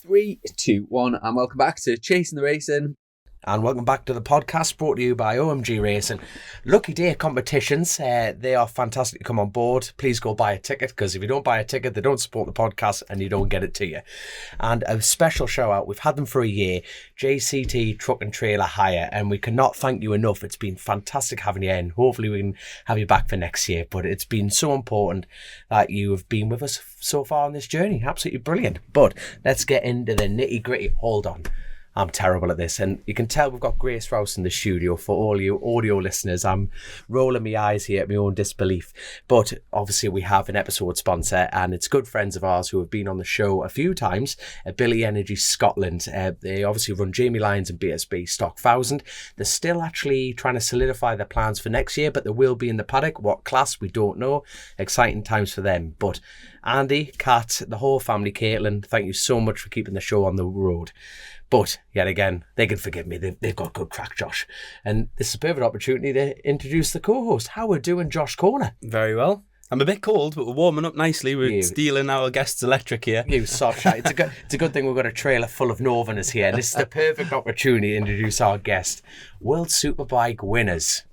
3, 2, 1, and welcome back to Chasin the Racin. And welcome back to the podcast brought to you by OMG Racing. Lucky Day competitions, they are fantastic to come on board. Please go buy a ticket, because if you don't buy a ticket, they don't support the podcast and you don't get it to you. And a special shout out, we've had them for a year, JCT Truck and Trailer Hire, and we cannot thank you enough. It's been fantastic having you in. Hopefully we can have you back for next year, but it's been so important that you have been with us so far on this journey. Absolutely brilliant. But let's get into the nitty gritty. Hold on. I'm terrible at this, and you can tell we've got Grace Rouse in the studio. For all you audio listeners, I'm rolling my eyes here at my own disbelief. But obviously we have an episode sponsor, and it's good friends of ours who have been on the show a few times, Billy Energy Scotland. They obviously run Jamie Lyons and BSB Stock 1000. They're still actually trying to solidify their plans for next year, but they will be in the paddock. What class, we don't know. Exciting times for them. But Andy, Kat, the whole family, Caitlin, thank you so much for keeping the show on the road. But yet again, they can forgive me. They've got good crack, Josh. And this is a perfect opportunity to introduce the co-host. How we're doing, Josh Corner? Very well. I'm a bit cold, but we're warming up nicely. We're stealing our guest's electric here. You soft shite. It's a good thing we've got a trailer full of Northerners here. And this is the perfect opportunity to introduce our guest. World Superbike winners,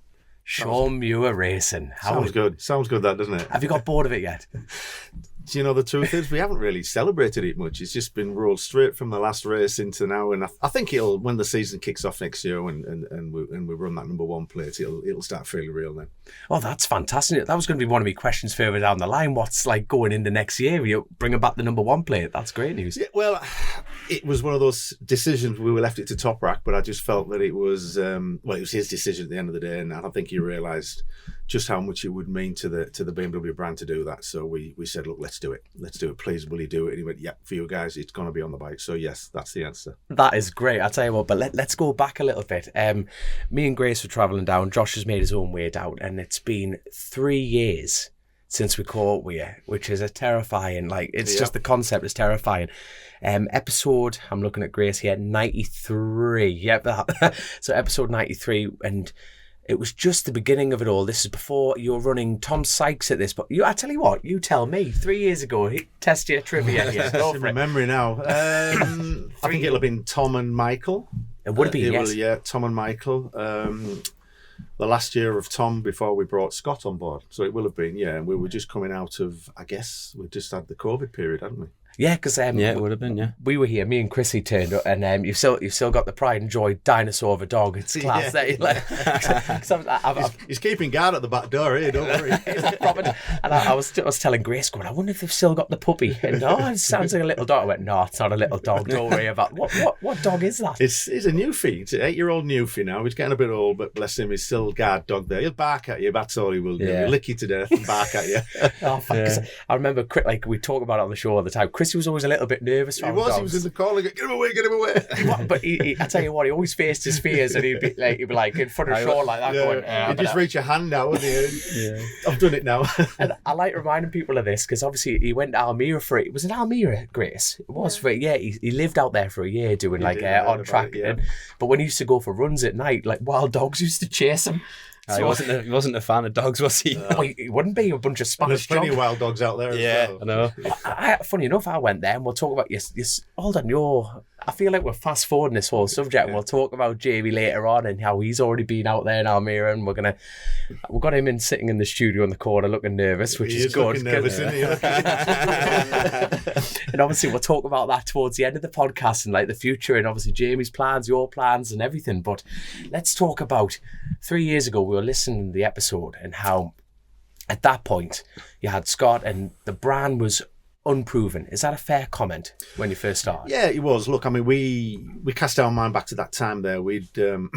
Shaun Muir Racing. Sounds good, that, doesn't it? Have you got bored of it yet? Do you know, the truth is we haven't really celebrated it much. It's just been rolled straight from the last race into now, and I think it'll, when the season kicks off next year and we run that number one plate, it'll start feeling real then. Oh, that's fantastic. That was going to be one of my questions further down the line. What's like going into next year? You're bringing back the number one plate. That's great news. Yeah, well, it was one of those decisions. We left it to Toprak, but I just felt that it was it was his decision at the end of the day, and I don't think he realised just how much it would mean to the BMW brand to do that. So we said, look, let's do it. Please, will you do it? And he went, yeah, for you guys, it's going to be on the bike. So yes, that's the answer. That is great. I'll tell you what, but let's go back a little bit. Me and Grace were travelling down. Josh has made his own way down, and it's been 3 years since we caught with you, which is a terrifying, just the concept is terrifying. Episode, I'm looking at Grace here, 93. Yep, that. So episode 93, and it was just the beginning of it all. This is before you were running Tom Sykes at this, but I tell you what, you tell me. 3 years ago, test your trivia. Yes, go for it. Memory now. I think it'll have been Tom and Michael. It would have been, yes. Yeah, Tom and Michael. The last year of Tom before we brought Scott on board. So it will have been, yeah. And we were just coming out of, I guess, we just had the COVID period, hadn't we? Yeah, because it would have been, yeah. We were here, me and Chrissy turned up, and you've still got the pride and joy dinosaur of a dog. It's class. Yeah. He's keeping guard at the back door here, don't worry. And I was telling Grace, going, I wonder if they've still got the puppy. And it sounds like a little dog. I went, no, it's not a little dog. Don't worry about what dog is that? It's a Newfie. It's an 8-year-old Newfie now. He's getting a bit old, but bless him, he's still guard dog there. He'll bark at you. That's all he will do. He'll lick you to death and bark at you. I remember, we talk about it on the show all the time. Chrissy was always a little bit nervous. He was in the corner, get him away. But I tell you what, he always faced his fears, and he'd be like in front of Shaun like that, going. He'd just reach a hand out, wouldn't he? Yeah. I've done it now. And I like reminding people of this because obviously he went to Almere for it. Was it Almere, Grace? It was for it. Yeah. He lived out there for a year doing on track. But when he used to go for runs at night, like wild dogs used to chase him. He wasn't a fan of dogs, was he? No, he wouldn't be. A bunch of Spanish dogs. There's plenty of wild dogs out there as well. I know. Funny enough, I went there, and we'll talk about hold on, I feel like we're fast forwarding this whole subject. Yeah. We'll talk about Jamie later on and how he's already been out there in Almere, and we've got him sitting in the studio in the corner looking nervous, which is good. Looking nervous, isn't he? And obviously we'll talk about that towards the end of the podcast and like the future and obviously Jamie's plans, your plans and everything. But let's talk about 3 years ago, we were listening to the episode and how at that point you had Scott and the brand was unproven. Is that a fair comment when you first started? Yeah, it was. Look, I mean, we cast our mind back to that time there. We joined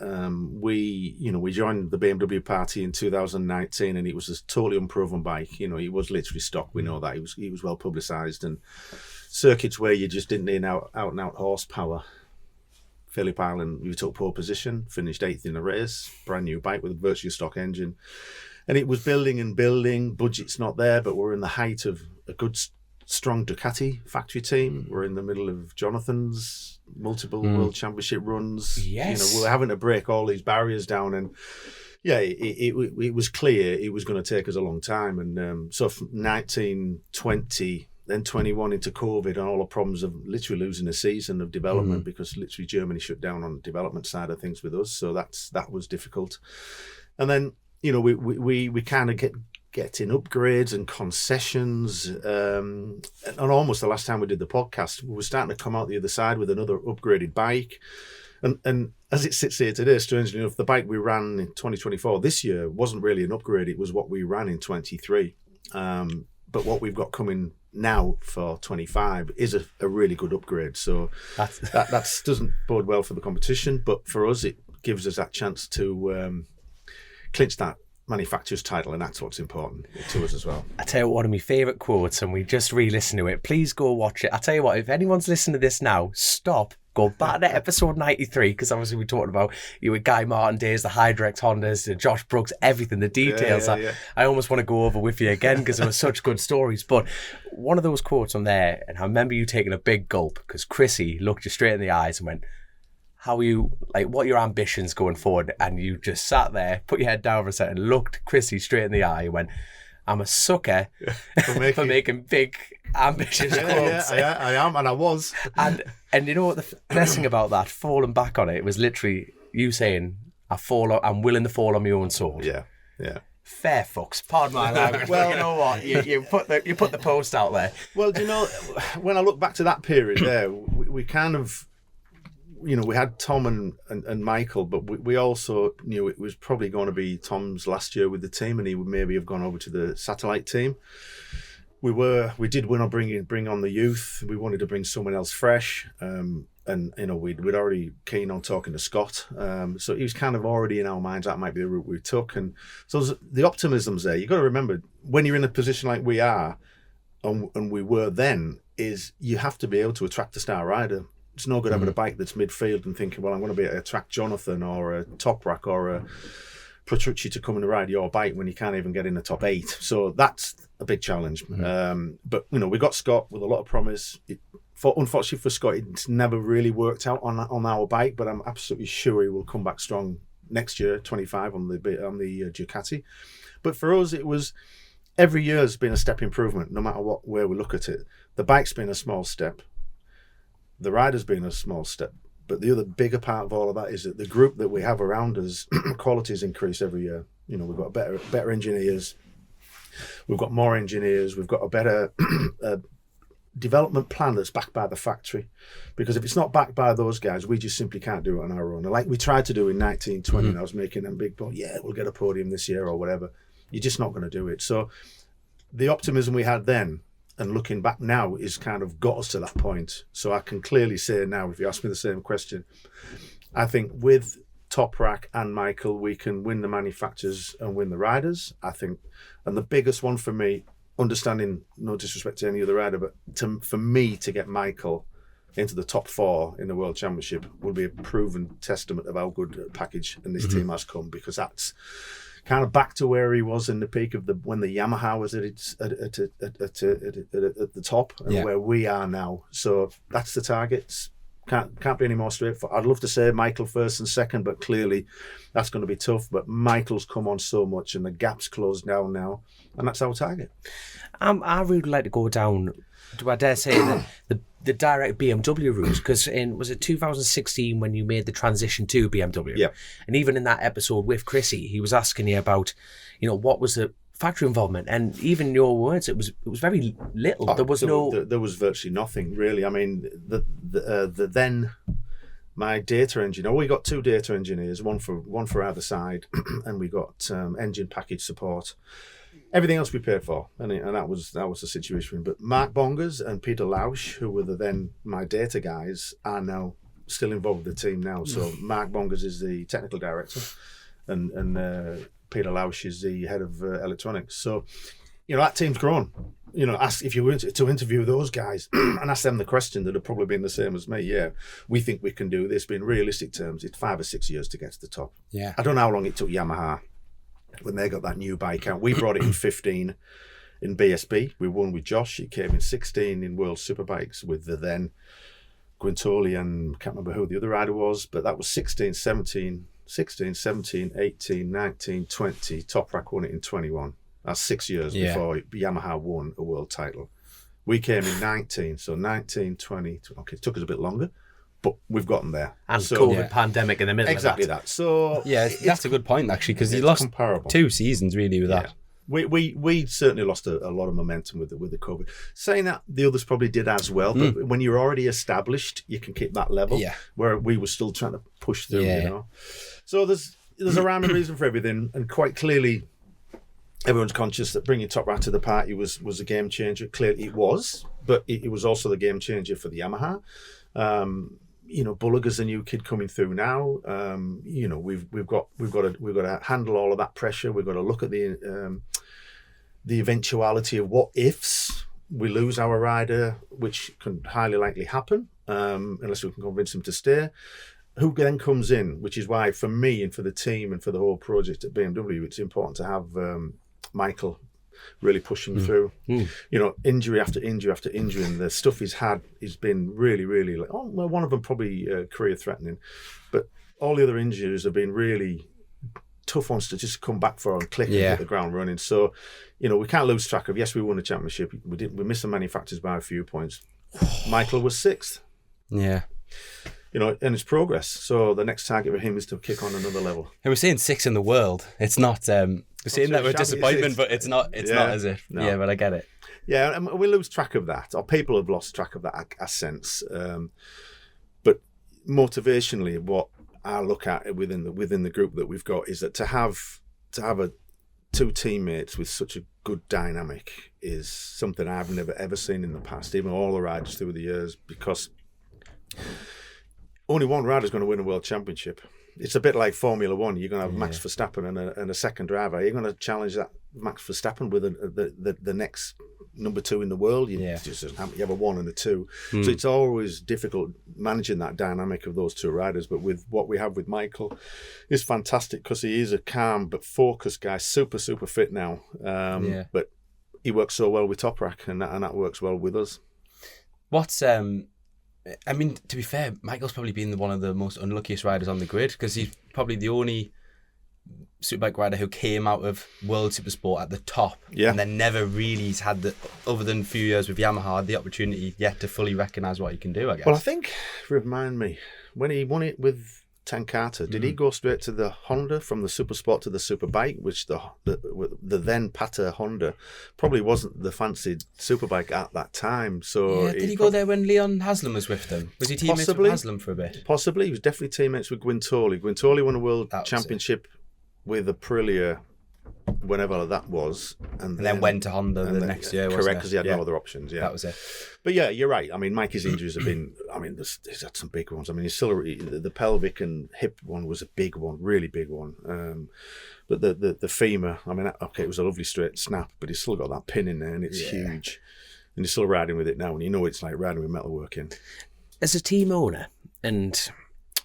the BMW party in 2019, and it was a totally unproven bike. It was literally stock. We know that he was well publicised, and circuits where you just didn't need out and out horsepower. Phillip Island, we took pole position, finished 8th in the race, brand new bike with a virtually stock engine. And it was building, budget's not there, but we're in the height of a good, strong Ducati factory team. We're in the middle of Jonathan's multiple World Championship runs. Yes. We're having to break all these barriers down. And yeah, it was clear it was going to take us a long time. And so from 1920, then 21 into COVID and all the problems of literally losing a season of development because literally Germany shut down on the development side of things with us. So that was difficult. And then, we kind of getting upgrades and concessions. And almost the last time we did the podcast, we were starting to come out the other side with another upgraded bike. And as it sits here today, strangely enough, the bike we ran in 2024 this year wasn't really an upgrade. It was what we ran in 23. But what we've got coming now for 25 is a really good upgrade. So that doesn't bode well for the competition, but for us, it gives us that chance to clinch that manufacturer's title, and that's what's important to us as well. I tell you what, one of my favourite quotes, and we just re-listened to it. Please go watch it. I tell you what, if anyone's listening to this now, stop. Go back to episode 93, because obviously we talked about you with Guy Martin days, the Hydrex Hondas, the Josh Brooks, everything, the details. Yeah. I almost want to go over with you again because there were such good stories. But one of those quotes on there, and I remember you taking a big gulp because Chrissy looked you straight in the eyes and went, how are you, like, what are your ambitions going forward? And you just sat there, put your head down for a second, looked Chrissy straight in the eye and went, I'm a sucker for making big, ambitious quotes. Yeah, I am, and I was. And you know what the best thing about that, falling back on it was literally you saying, I'm willing to fall on my own sword. Yeah. Fair fucks, pardon my language. Well, you know what, you put the post out there. Well, do you know, when I look back to that period there, we kind of, we had Tom and Michael, but we also knew it was probably going to be Tom's last year with the team, and he would maybe have gone over to the satellite team. We did want to bring on the youth. We wanted to bring someone else fresh, and we'd already keen on talking to Scott. So he was kind of already in our minds that might be the route we took, and so the optimism's there. You got to remember when you're in a position like we are, and we were then, is you have to be able to attract a star rider. It's no good having a bike that's midfield and thinking, well, I'm going to be able to attract Jonathan or a Toprak or a Petrucci to come and ride your bike when you can't even get in the top 8. So that's a big challenge. But we got Scott with a lot of promise. Unfortunately for Scott, it's never really worked out on our bike, but I'm absolutely sure he will come back strong next year, 25 on the Ducati. But for us, it was every year has been a step improvement, no matter where we look at it. The bike's been a small step. The rider's been a small step. But the other bigger part of all of that is that the group that we have around us, qualities increase every year. We've got better engineers. We've got more engineers. We've got a better development plan that's backed by the factory. Because if it's not backed by those guys, we just simply can't do it on our own. And like we tried to do in 1920, and I was making them big, but we'll get a podium this year or whatever. You're just not going to do it. So the optimism we had then, and looking back now, is kind of got us to that point. So I can clearly say now, if you ask me the same question, I think with Toprak and Michael, we can win the manufacturers and win the riders. I think, and the biggest one for me, understanding, no disrespect to any other rider, but for me to get Michael into the top 4 in the World Championship will be a proven testament of how good a package and this team has come, because that's kind of back to where he was in the peak of when the Yamaha was at the top, and where we are now. So that's the target. Can't be any more straightforward. I'd love to say Michael first and second, but clearly that's going to be tough. But Michael's come on so much, and the gap's closed down now, and that's our target. I really like to go down, do I dare say, the direct BMW route, because was it 2016 when you made the transition to BMW? Yeah. And even in that episode with Chrissy, he was asking you about, what was the factory involvement, and even in your words, it was very little. There was virtually nothing really. I mean, then my data engineer. We got 2 data engineers, one for either side, and we got engine package support. Everything else we paid for, and that was the situation. But Mark Bongers and Peter Lausch, who were then my data guys, are now still involved with the team now. So Mark Bongers is the technical director, and Peter Lausch is the head of electronics. So, that team's grown. Ask if you were to interview those guys and ask them the question, that have probably been the same as me. Yeah, we think we can do this. But in realistic terms, it's 5 or 6 years to get to the top. Yeah, I don't know how long it took Yamaha when they got that new bike out. We brought it in 15 in BSB. We won with Josh. It came in 16 in World Superbikes with the then Guintoli, and can't remember who the other rider was, but that was 16, 17, 18, 19, 20. Toprak won it in 21. That's 6 years before Yamaha won a world title. We came in 19, so 19, 20. Okay, it took us a bit longer, but we've gotten there. And so, COVID pandemic in the middle exactly of that. So Yeah, that's a good point, actually, because you lost comparable. 2 seasons, really, with that. We certainly lost a lot of momentum with the COVID. Saying that, the others probably did as well. But when you're already established, you can keep that level. Yeah. Where we were still trying to push through. You know. So there's a rhyme and reason for everything, and quite clearly, everyone's conscious that bringing Toprak to the party was a game changer. Clearly, it was, but it was also the game changer for the Yamaha. Bulliger's a new kid coming through now. We've got to handle all of that pressure. We've got to look at the eventuality of what ifs we lose our rider, which can highly likely happen unless we can convince him to stay. Who then comes in, which is why for me and for the team and for the whole project at BMW, it's important to have Michael really pushing through. Injury after injury after injury, and the stuff he's had has been really, really. One of them probably career threatening, but all the other injuries have been really tough ones to just come back for and click and hit the ground running. So, we can't lose track of. Yes, we won a championship. We missed the manufacturers by a few points. Michael was 6th. Yeah. And it's progress. So the next target for him is to kick on another level. And we're saying 6th in the world. It's not. We're saying that we're disappointment, but it's not. It's not as if. No. Yeah, but I get it. Yeah, and we lose track of that, or people have lost track of that. I sense. But motivationally, what I look at within the group that we've got is that to have 2 teammates with such a good dynamic is something I've never ever seen in the past, even all the riders through the years, because only one rider's going to win a world championship. It's a bit like Formula One. You're going to have Max Verstappen and a second driver. You're going to challenge that Max Verstappen with the next number 2 in the world. You have a 1 and a 2. So it's always difficult managing that dynamic of those 2 riders. But with what we have with Michael, it's fantastic because he is a calm but focused guy, super, super fit now. But he works so well with Toprak, and that works well with us. What's I mean, to be fair, Michael's probably been one of the most unluckiest riders on the grid, because he's probably the only Superbike rider who came out of World Supersport at the top, and then never really has had other than a few years with Yamaha, the opportunity yet to fully recognise what he can do, I guess. Well, I think, remind me, when he won it with Tankata, did he go straight to the Honda from the Supersport to the Superbike, which the then Pata Honda probably wasn't the fancied Superbike at that time? So did he go there when Leon Haslam was with them? Was he teammates with Haslam for a bit? Possibly. He was definitely teammates with Guintoli. Guintoli won a world championship with Aprilia, whenever that was, and then went to Honda the next year. Correct, because he had no other options. Yeah, that was it. But yeah, you're right. I mean, Mikey's injuries have been. I mean, he's had some big ones. I mean, he's still the pelvic and hip one was a big one, really big one. But the femur. I mean, okay, it was a lovely straight snap, but he's still got that pin in there, and it's huge. And he's still riding with it now, and it's like riding with metalworking. As a team owner, and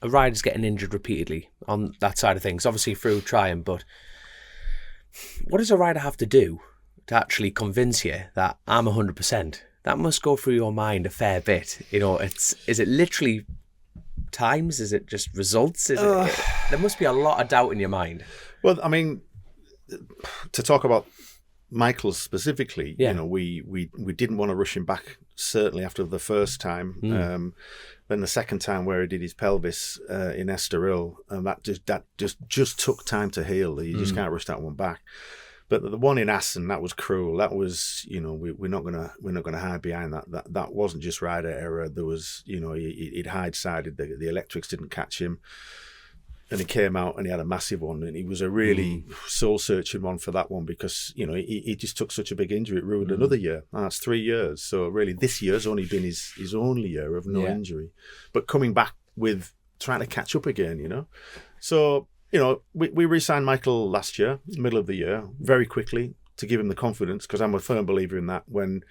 a rider's getting injured repeatedly on that side of things, obviously through trying, but what does a rider have to do to actually convince you that I'm 100%? That must go through your mind a fair bit. Is it literally times? Is it just results? There must be a lot of doubt in your mind. Well, I mean, to talk about Michael specifically, we didn't want to rush him back, certainly after the first time. Then the second time where he did his pelvis in Estoril, and that just took time to heal. You just can't rush that one back. But the one in Assen, that was cruel. That was, we're not gonna hide behind that. That wasn't just rider error. There was, he'd hide-sided. The electrics didn't catch him, and he came out and he had a massive one. And he was a really soul-searching one for that one, because he just took such a big injury. It ruined another year. And that's 3 years. So really, this year's only been his only year of no injury, but coming back with trying to catch up again. So. We re-signed Michael last year, middle of the year, very quickly to give him the confidence, because I'm a firm believer in that. When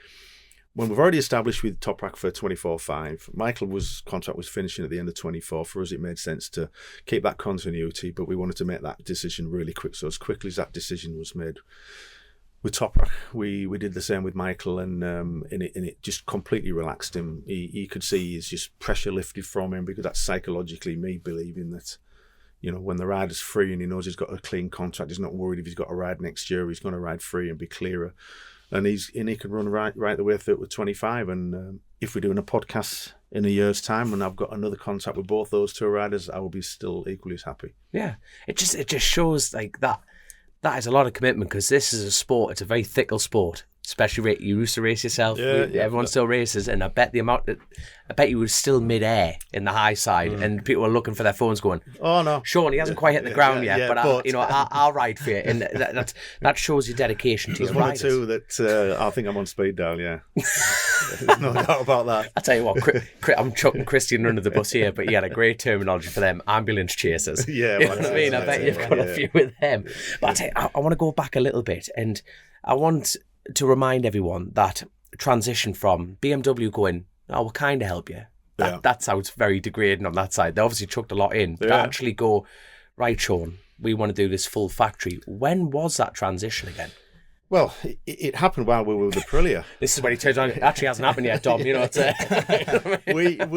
we've already established with Toprak for 24-5, Michael's contract was finishing at the end of 24. For us, it made sense to keep that continuity, but we wanted to make that decision really quick. So as quickly as that decision was made with Toprak, we did the same with Michael, and it just completely relaxed him. He could see his just pressure lifted from him, because that's psychologically me believing that. When the rider's free and he knows he's got a clean contract, he's not worried if he's got to ride next year, he's going to ride free and be clearer. and he can run right the way through to 25. And if we're doing a podcast in a year's time and I've got another contact with both those two riders, I will be still equally as happy. Yeah, it just shows like that is a lot of commitment, because this is a sport. It's a very fickle sport. Especially you used to race yourself. Everyone still races, and I bet you were still mid-air in the high side, and people were looking for their phones, going, "Oh no, Shaun, he hasn't quite hit the ground yet, but I'll ride for you." And that shows your dedication to your riders. There's one or two that I think I'm on speed dial. Yeah, there's no doubt about that. I tell you what, I'm chucking Christian under the bus here, but he had a great terminology for them: ambulance chasers. Yeah, you know what I mean. I bet you've got a few with them. But I tell you, I want to go back a little bit, and I want to remind everyone that transition from BMW going, "Oh, we'll kind of help you." That sounds very degrading on that side. They obviously chucked a lot in. But actually go, "Right, Shaun, we want to do this full factory." When was that transition again? Well, it happened while we were with the Aprilia. This is when he turns on. It actually hasn't happened yet, Dom. You know what I'm saying?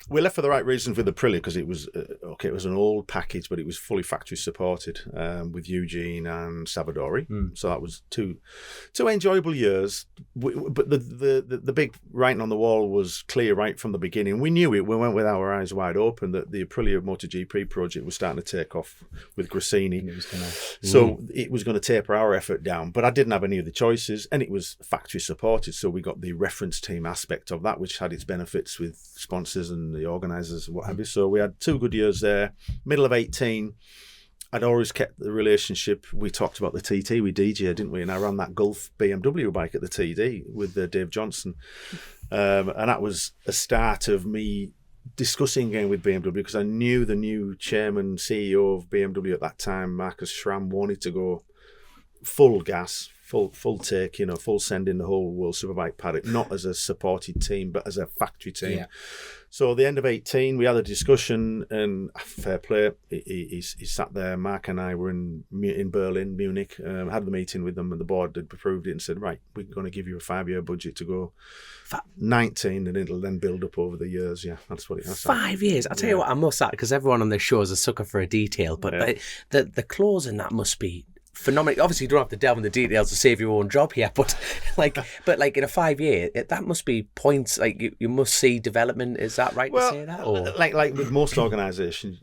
We left for the right reasons with the Aprilia, because it was it was an old package, but it was fully factory supported with Eugene and Savadori. So that was two enjoyable years. But the big writing on the wall was clear right from the beginning. We knew it. We went with our eyes wide open that the Aprilia MotoGP project was starting to take off with Grassini. It was going to taper our effort down. But I didn't have any of the choices, and it was factory supported. So we got the reference team aspect of that, which had its benefits with sponsors and the organisers and what have you. So we had 2 good years there. Middle of 18, I'd always kept the relationship. We talked about the TT with DJ, didn't we? And I ran that Gulf BMW bike at the TD with Dave Johnson. And that was a start of me discussing again with BMW, because I knew the new chairman, CEO of BMW at that time, Marcus Schramm, wanted to go full gas, full take, full send in the whole World Superbike paddock, not as a supported team, but as a factory team. Yeah. So at the end of 18, we had a discussion, and fair play, he sat there. Mark and I were in Berlin, Munich, had the meeting with them, and the board had approved it and said, right, we're going to give you a 5-year budget to go 19, and it'll then build up over the years. Yeah, that's what it is. 5 years. I'll tell you what, I must say, because everyone on this show is a sucker for a detail, but the clause in that must be phenomenal. Obviously, you don't have to delve in the details to save your own job here, but in a 5 year, that must be points. Like you must see development. Is that right to say that? Or? Like with most organisations,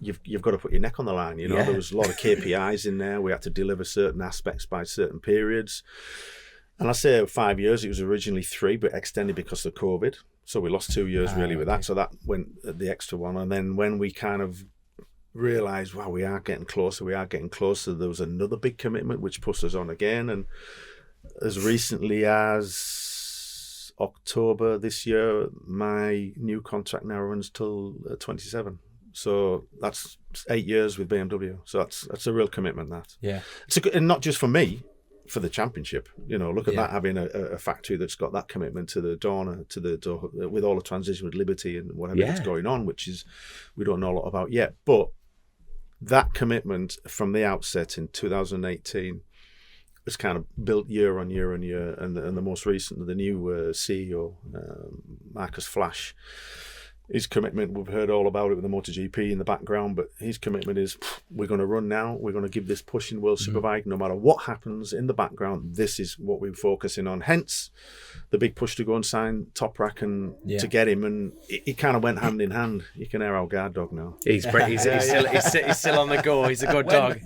you've got to put your neck on the line. There was a lot of KPIs in there. We had to deliver certain aspects by certain periods. And I say 5 years. It was originally 3, but extended because of COVID. So we lost 2 years really with that. So that went at the extra one. And then when we kind of realised, wow, we are getting closer, there was another big commitment which pushed us on again. And as recently as October this year, my new contract now runs till 27. So that's 8 years with BMW. So that's a real commitment, that. Yeah. And not just for me, for the championship. Look at that, having a factory that's got that commitment to the Dorna, with all the transition with Liberty and whatever that's going on, which is we don't know a lot about yet. But that commitment from the outset in 2018 was kind of built year on year on year, and the most recent, the new CEO, Marcus Flash, his commitment, we've heard all about it with the MotoGP in the background, but his commitment is, we're going to run now, we're going to give this push in World Superbike, no matter what happens in the background, this is what we're focusing on. Hence, the big push to go and sign Toprak and to get him, and it kind of went hand in hand. You can hear our guard dog now. He's still on the go. He's a good dog.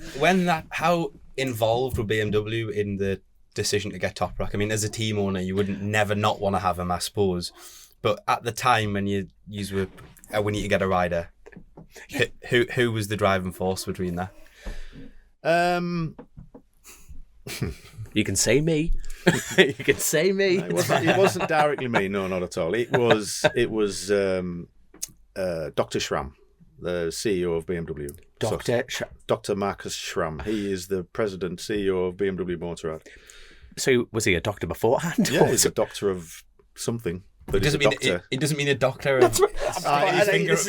How involved were BMW in the decision to get Toprak? I mean, as a team owner, you wouldn't never not want to have him, I suppose. But at the time when we need to get a rider, who was the driving force between that? You can say me. You can say me. It wasn't directly me. No, not at all. It was Dr. Schramm, the CEO of BMW. Dr. Marcus Schramm. He is the president, CEO of BMW Motorrad. So was he a doctor beforehand? Yeah, he's a doctor of something. But it doesn't mean a doctor. That's right. That's not what I mean. It's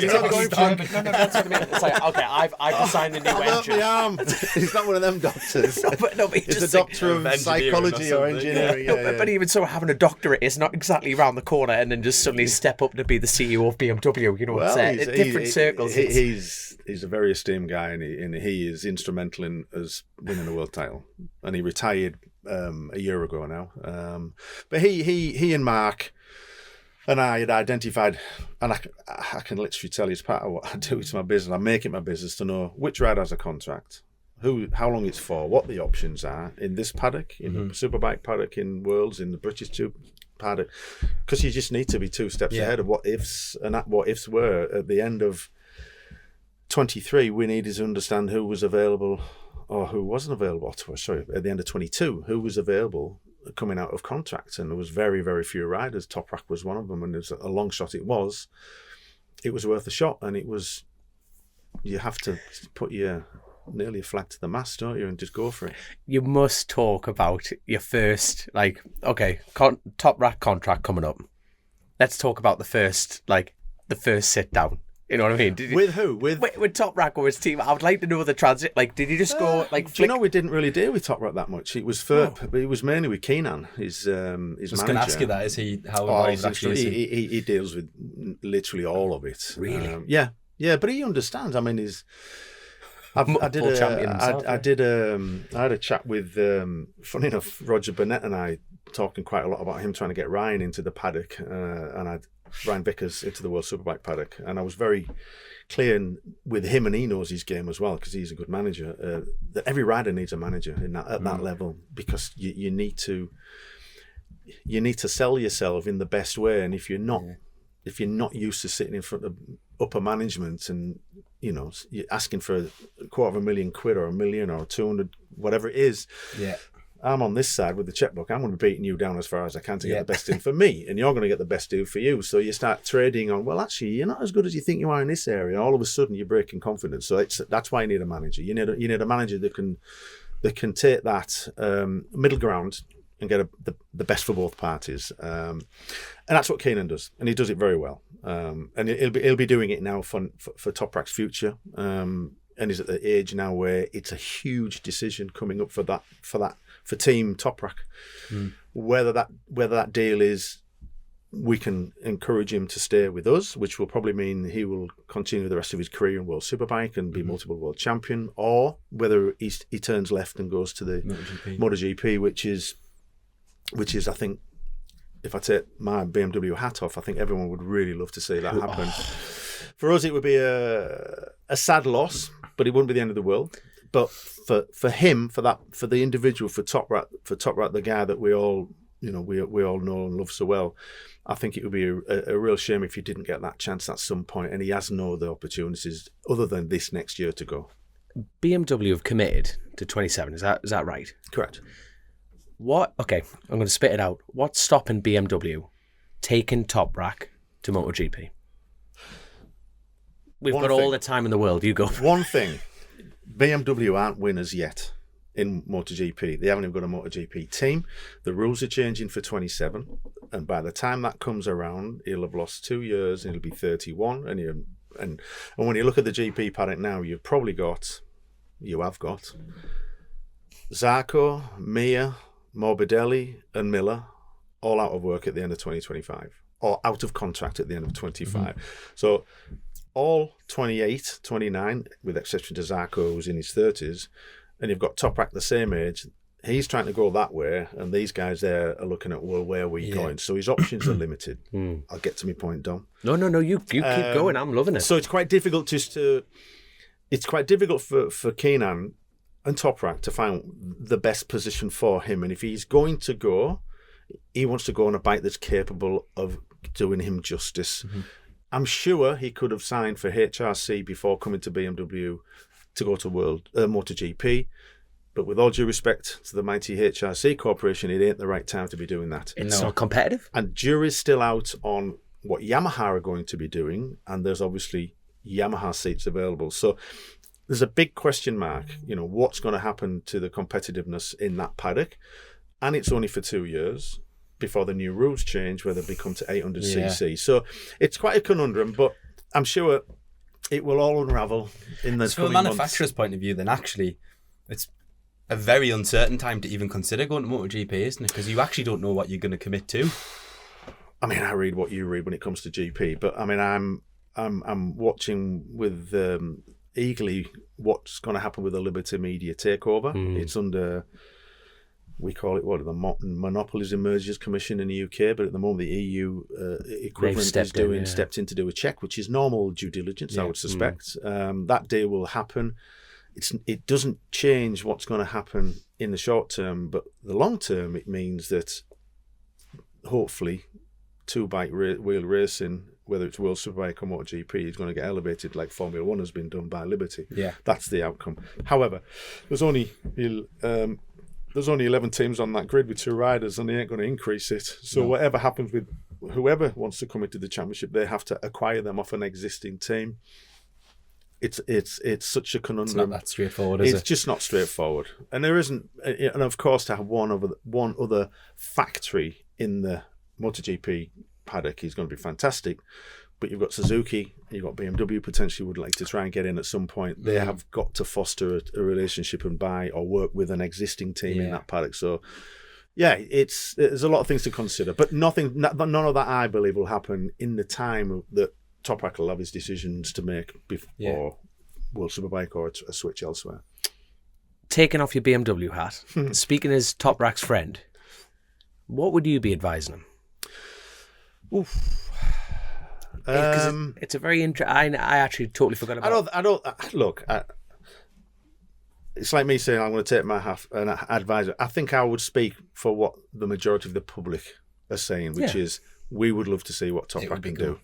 like, okay, I can sign the new engine. The arm. He's not one of them doctors. He's a doctor of psychology or engineering. But even so, having a doctorate is not exactly around the corner, and then just suddenly step up to be the CEO of BMW. You know what I'm saying? Different circles. He's a very esteemed guy, and he is instrumental in us winning a world title. And he retired a year ago now. But he and Mark and I had identified, and I can literally tell you, it's part of what I do. It's my business. I make it my business to know which rider has a contract, how long it's for, what the options are in this paddock, in the Superbike paddock, in Worlds, in the British Tube paddock, because you just need to be 2 steps ahead of what ifs, and that what ifs were at the end of 23. We needed to understand who was available or who wasn't available. Sorry, at the end of 22, who was available coming out of contract, and there was very, very few riders. Toprak was one of them, and it was a long shot. It was worth a shot, and it was. You have to put nearly a flag to the mast, don't you, and just go for it. You must talk about your first, Toprak contract coming up. Let's talk about the first sit down. You know what I mean? With who? With Toprak or his team? I would like to know the transit. Like, did you just go Do you know we didn't really deal with Toprak that much? It was it was mainly with Keenan, his manager. I was going to ask you that. Is he how involved actually? He deals with literally all of it. Really? Yeah, but he understands. I mean, I had a chat with, funny enough, Roger Burnett and I talking quite a lot about him trying to get Ryan into the paddock, and I'd Ryan Vickers into the World Superbike paddock, and I was very clear with him, and he knows his game as well because he's a good manager, that every rider needs a manager at that level, because you need to sell yourself in the best way, and if you're not used to sitting in front of upper management and you're asking for £250,000 or £1 million or 200, whatever it is, I'm on this side with the checkbook. I'm going to be beating you down as far as I can to get the best deal for me, and you're going to get the best deal for you. So you start trading on, well, actually, you're not as good as you think you are in this area. All of a sudden, you're breaking confidence. So that's why you need a manager. You need a manager that can take that middle ground and get the best for both parties. And that's what Keenan does, and he does it very well. And he'll be doing it now for Toprak's future. And he's at the age now where it's a huge decision coming up for Team Toprak. Whether that deal is, we can encourage him to stay with us, which will probably mean he will continue the rest of his career in World Superbike and be multiple world champion, or whether he turns left and goes to the MotoGP, which is I think, if I take my BMW hat off, I think everyone would really love to see that happen. For us, it would be a sad loss, but it wouldn't be the end of the world. But for him, for the individual, for Toprak, the guy that we all know and love so well, I think it would be a real shame if he didn't get that chance at some point, and he has no other opportunities other than this next year to go. BMW have committed to 27. Is that right? Correct. Okay, I'm going to spit it out. What's stopping BMW taking Toprak to MotoGP? We've got all the time in the world. You go. One thing, BMW aren't winners yet in MotoGP. They haven't even got a MotoGP team. The rules are changing for 27, and by the time that comes around, he'll have lost 2 years, and he'll be 31. And when you look at the GP paddock now, you have got Zarco, Mir, Morbidelli and Miller all out of work at the end of 2025, or out of contract at the end of 25. So all 28, 29, with exception to Zarco, who's in his 30s, and you've got Toprak the same age. He's trying to go that way, and these guys there are looking at, well, where are we going? So his options are limited. I'll get to my point, Dom. No, you keep going. I'm loving it. So it's quite difficult for Keenan and Toprak to find the best position for him. And if he's going to go, he wants to go on a bike that's capable of doing him justice. I'm sure he could have signed for HRC before coming to BMW to go to World MotoGP. But with all due respect to the mighty HRC Corporation, it ain't the right time to be doing that. It's not competitive. And jury's still out on what Yamaha are going to be doing. And there's obviously Yamaha seats available. So there's a big question mark, what's going to happen to the competitiveness in that paddock. And it's only for 2 years before the new rules change, where they become to 800cc. So it's quite a conundrum, but I'm sure it will all unravel in the coming months. From a manufacturer's point of view, then actually, it's a very uncertain time to even consider going to MotoGP, isn't it? Because you actually don't know what you're going to commit to. I mean, I read what you read when it comes to GP, but I mean, I'm watching with eagerly what's going to happen with the Liberty Media takeover. It's under we call it the Monopolies and Mergers Commission in the UK, but at the moment the EU equivalent stepped in to do a check, which is normal due diligence, I would suspect. That day will happen. It doesn't change what's going to happen in the short term, but the long term, it means that hopefully two-bike wheel racing, whether it's World Superbike or MotoGP, is going to get elevated like Formula 1 has been done by Liberty. Yeah. That's the outcome. However, there's only 11 teams on that grid with 2 riders, and they ain't going to increase it. So whatever happens with whoever wants to come into the championship, they have to acquire them off an existing team. It's such a conundrum. It's not that straightforward, is it? It's just not straightforward. And there isn't, and of course, to have one other factory in the MotoGP paddock is going to be fantastic. But you've got Suzuki, you've got BMW potentially would like to try and get in at some point. They have got to foster a relationship and buy or work with an existing team in that paddock. So, there's a lot of things to consider. But none of that, I believe, will happen in the time that Toprak will have his decisions to make before World Superbike or a switch elsewhere. Taking off your BMW hat, speaking as Toprak's friend, what would you be advising him? Oof. It's a very interesting. I actually totally forgot about. I don't look. It's like me saying I'm going to take my half an advisor. I think I would speak for what the majority of the public are saying, which is we would love to see what Toprak can do.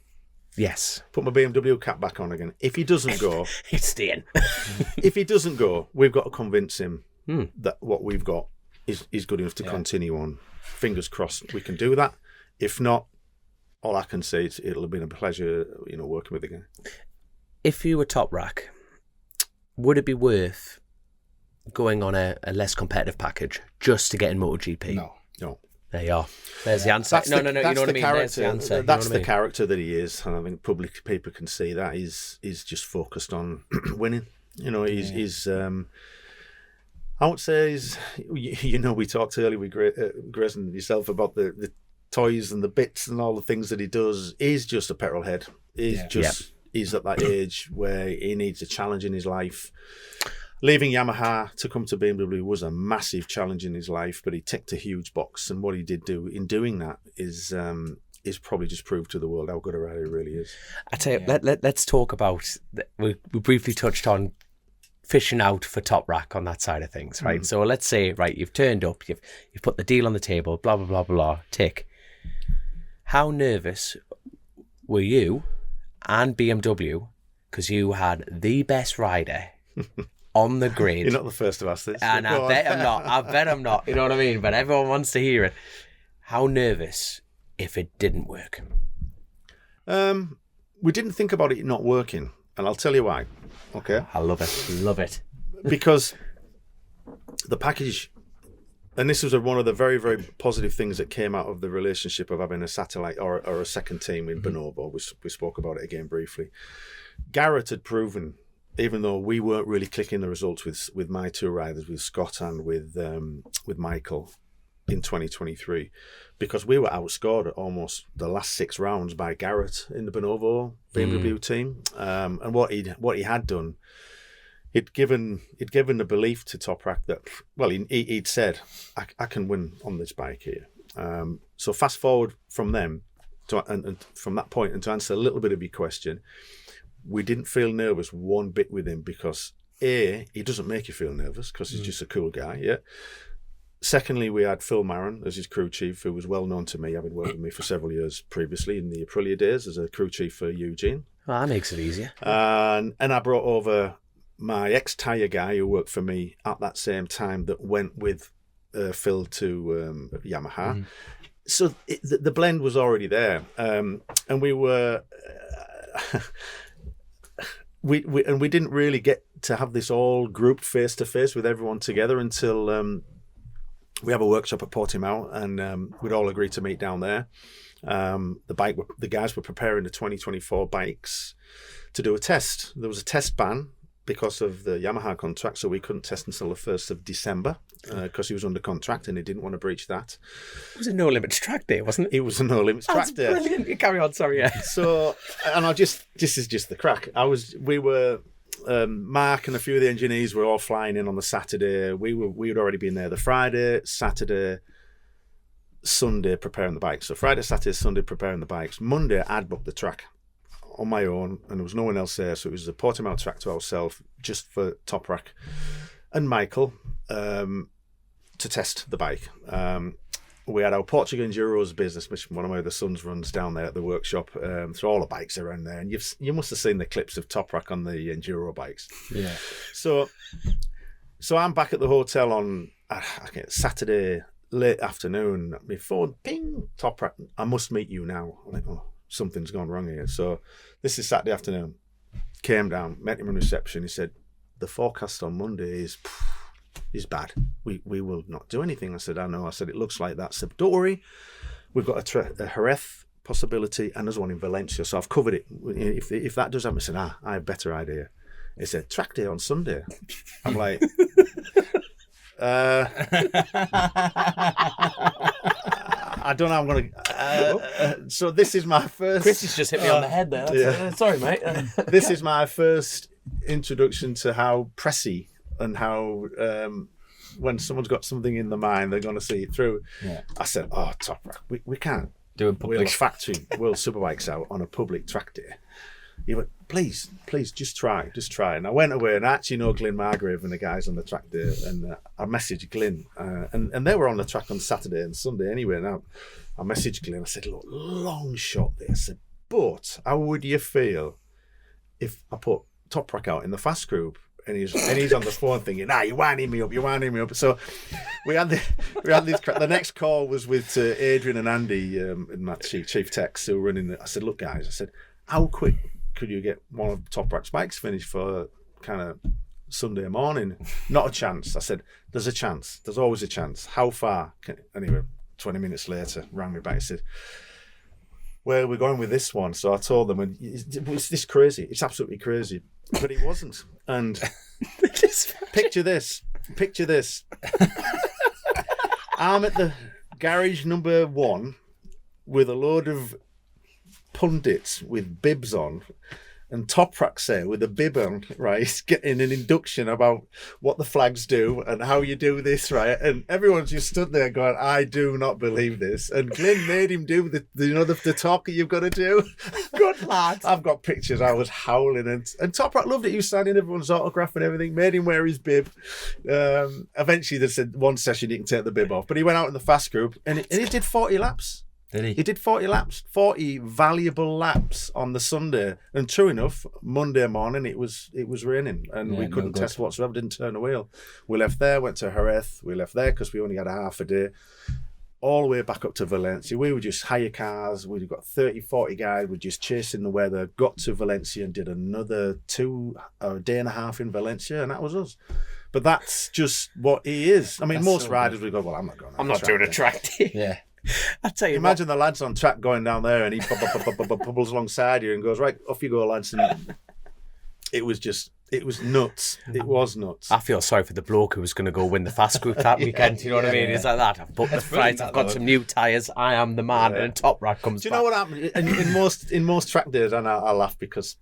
Yes. Put my BMW cap back on again. If he doesn't go, it's staying. If he doesn't go, we've got to convince him that what we've got is good enough to continue on. Fingers crossed, we can do that. If not, all I can say is it'll have been a pleasure, working with again. If you were Toprak, would it be worth going on a less competitive package just to get in MotoGP? No. There you are. There's the answer. No. You know what I mean? There's the answer. That's the character that he is, and I think public people can see that he's just focused on winning. He's. I would say he's. We talked earlier with Grace and yourself about the toys and the bits and all the things that he does. He's just a petrol head. He's at that age where he needs a challenge in his life. Leaving Yamaha to come to BMW was a massive challenge in his life, but he ticked a huge box. And what he did do in doing that is probably just proved to the world how good a rider he really is. I tell you, let's talk about. We briefly touched on fishing out for Toprak on that side of things, right? So let's say, right, you've turned up, you've put the deal on the table, blah blah blah blah. Tick. How nervous were you and BMW because you had the best rider on the grid? You're not the first to ask this. And I bet I'm not. You know what I mean? But everyone wants to hear it. How nervous if it didn't work? We didn't think about it not working, and I'll tell you why. Okay? I love it. Because the package, and this was one of the very, very positive things that came out of the relationship of having a satellite or a second team in Bonobo. We spoke about it again briefly. Garrett had proven, even though we weren't really clicking the results with my 2 riders, with Scott and with Michael in 2023, because we were outscored at almost the last 6 rounds by Garrett in the Bonobo BMW team. And what he had done, he'd given the belief to Toprak that, well, he'd said, I can win on this bike here. So fast forward from them and from that point, and to answer a little bit of your question, we didn't feel nervous one bit with him because he doesn't make you feel nervous because he's just a cool guy. Yeah. Secondly, we had Phil Maron as his crew chief, who was well known to me, having worked with me for several years previously in the Aprilia days as a crew chief for Eugene. Well, that makes it easier. And I brought over my ex-tyre guy who worked for me at that same time that went with Phil to Yamaha. So the blend was already there. And we were... we didn't really get to have this all grouped face-to-face with everyone together until... we have a workshop at Portimao, and we'd all agreed to meet down there. The guys were preparing the 2024 bikes to do a test. There was a test ban because of the Yamaha contract, so we couldn't test until the 1st of December because he was under contract and he didn't want to breach that. It was a no limits track day, wasn't it? It was a no limits track day. Brilliant. You carry on, sorry. Yeah. So, and this is just the crack. Mark and a few of the engineers were all flying in on the Saturday. We had already been there the Friday, Saturday, Sunday preparing the bikes. So Friday, Saturday, Sunday preparing the bikes. Monday, I'd booked the track on my own, and there was no one else there. So it was a Portimao track to ourselves, just for Toprak and Michael to test the bike. We had our Portugal Enduro's business, which one of my other sons runs down there at the workshop. So all the bikes are around there, and you must have seen the clips of Toprak on the Enduro bikes. Yeah. So I'm back at the hotel on Saturday late afternoon. My phone, ping, Toprak. I must meet you now. I'm like, oh, something's gone wrong here. So this is Saturday afternoon. Came down, met him in reception. He said, the forecast on Monday is bad. We will not do anything. I said, I know. I said, it looks like that. I said, don't worry. We've got a Jerez possibility, and there's one in Valencia. So I've covered it. If that does happen, I said, I have a better idea. He said, track day on Sunday. I'm like, I don't know how I'm going to... so this is my first... Chris has just hit me on the head there. Yeah. Sorry, mate. This is my first introduction to how pressy and how when someone's got something in the mind, they're going to see it through. Yeah. I said, oh, Toprak, we can't Do a wheel public. a factory World Superbikes out on a public track day. He went, please, just try. And I went away, and I actually know Glyn Margrave and the guys on the track day, and I messaged Glyn, and they were on the track on Saturday and Sunday anyway. Now I messaged Glyn, I said, look, long shot there. I said, but how would you feel if I put Toprak out in the fast group? And he's on the phone thinking, you're winding me up. So we had this. The next call was with Adrian and Andy, and my chief techs who were running it. I said, look, guys, I said, how quick could you get one of Toprak's bikes finished for kind of Sunday morning? Not a chance. I said, there's a chance. There's always a chance. How far? Anyway, 20 minutes later, rang me back. He said, where are we going with this one? So I told them, and it's this crazy. It's absolutely crazy. But it wasn't. And picture this. I'm at the garage number 1 with a load of pundits with bibs on, and Toprak's there with a bib on, right, getting an induction about what the flags do and how you do this, right? And everyone's just stood there going, I do not believe this. And Glyn made him do the talk that you've got to do. Good lad. I've got pictures. I was howling, and Toprak loved it. He was signing everyone's autograph and everything, made him wear his bib. Eventually they said one session he can take the bib off, but he went out in the fast group and he did 40 laps. Did he? He did 40 laps, 40 valuable laps on the Sunday. And true enough, Monday morning it was raining, and we couldn't test whatsoever, didn't turn a wheel. We left there, went to Jerez. We left there because we only had a half a day. All the way back up to Valencia. We were just hire cars. We'd got 30, 40 guys. We're just chasing the weather. Got to Valencia and did another a day and a half in Valencia, and that was us. But that's just what he is. I mean, most riders would go, well, I'm not going. I'm not doing a track day. Yeah. I tell you, imagine the lads on track going down there, and he bubbles alongside you and goes, right, off you go, lads. And it was nuts. It was nuts. I feel sorry for the bloke who was going to go win the fast group that weekend. You know what I mean? It's like that. I've booked the flights. I've got some new tyres. I am the man. And Toprak comes. Do you know what happened? In most track days, and I laugh because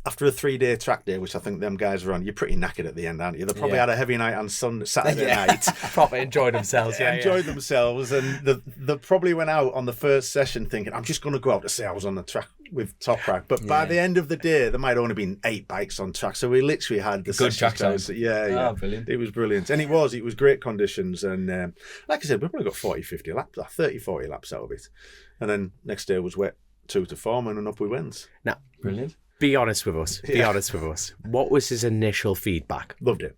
after a 3-day track day, which I think them guys are on, you're pretty knackered at the end, aren't you? They probably had a heavy night on Saturday night. Probably enjoyed themselves. Enjoyed themselves, and they probably went out on the first session thinking, I'm just going to go out to say I was on the track with Toprak. But by the end of the day, there might only been 8 bikes on track, so we literally had the good track time. Yeah. Brilliant. It was brilliant, and it was great conditions, and like I said, we probably got 40-50 laps, 30-40 laps out of it, and then next day was wet, 2 to 4, and up we went. Now, Brilliant. Be honest with us. Be honest with us. What was his initial feedback? Loved it.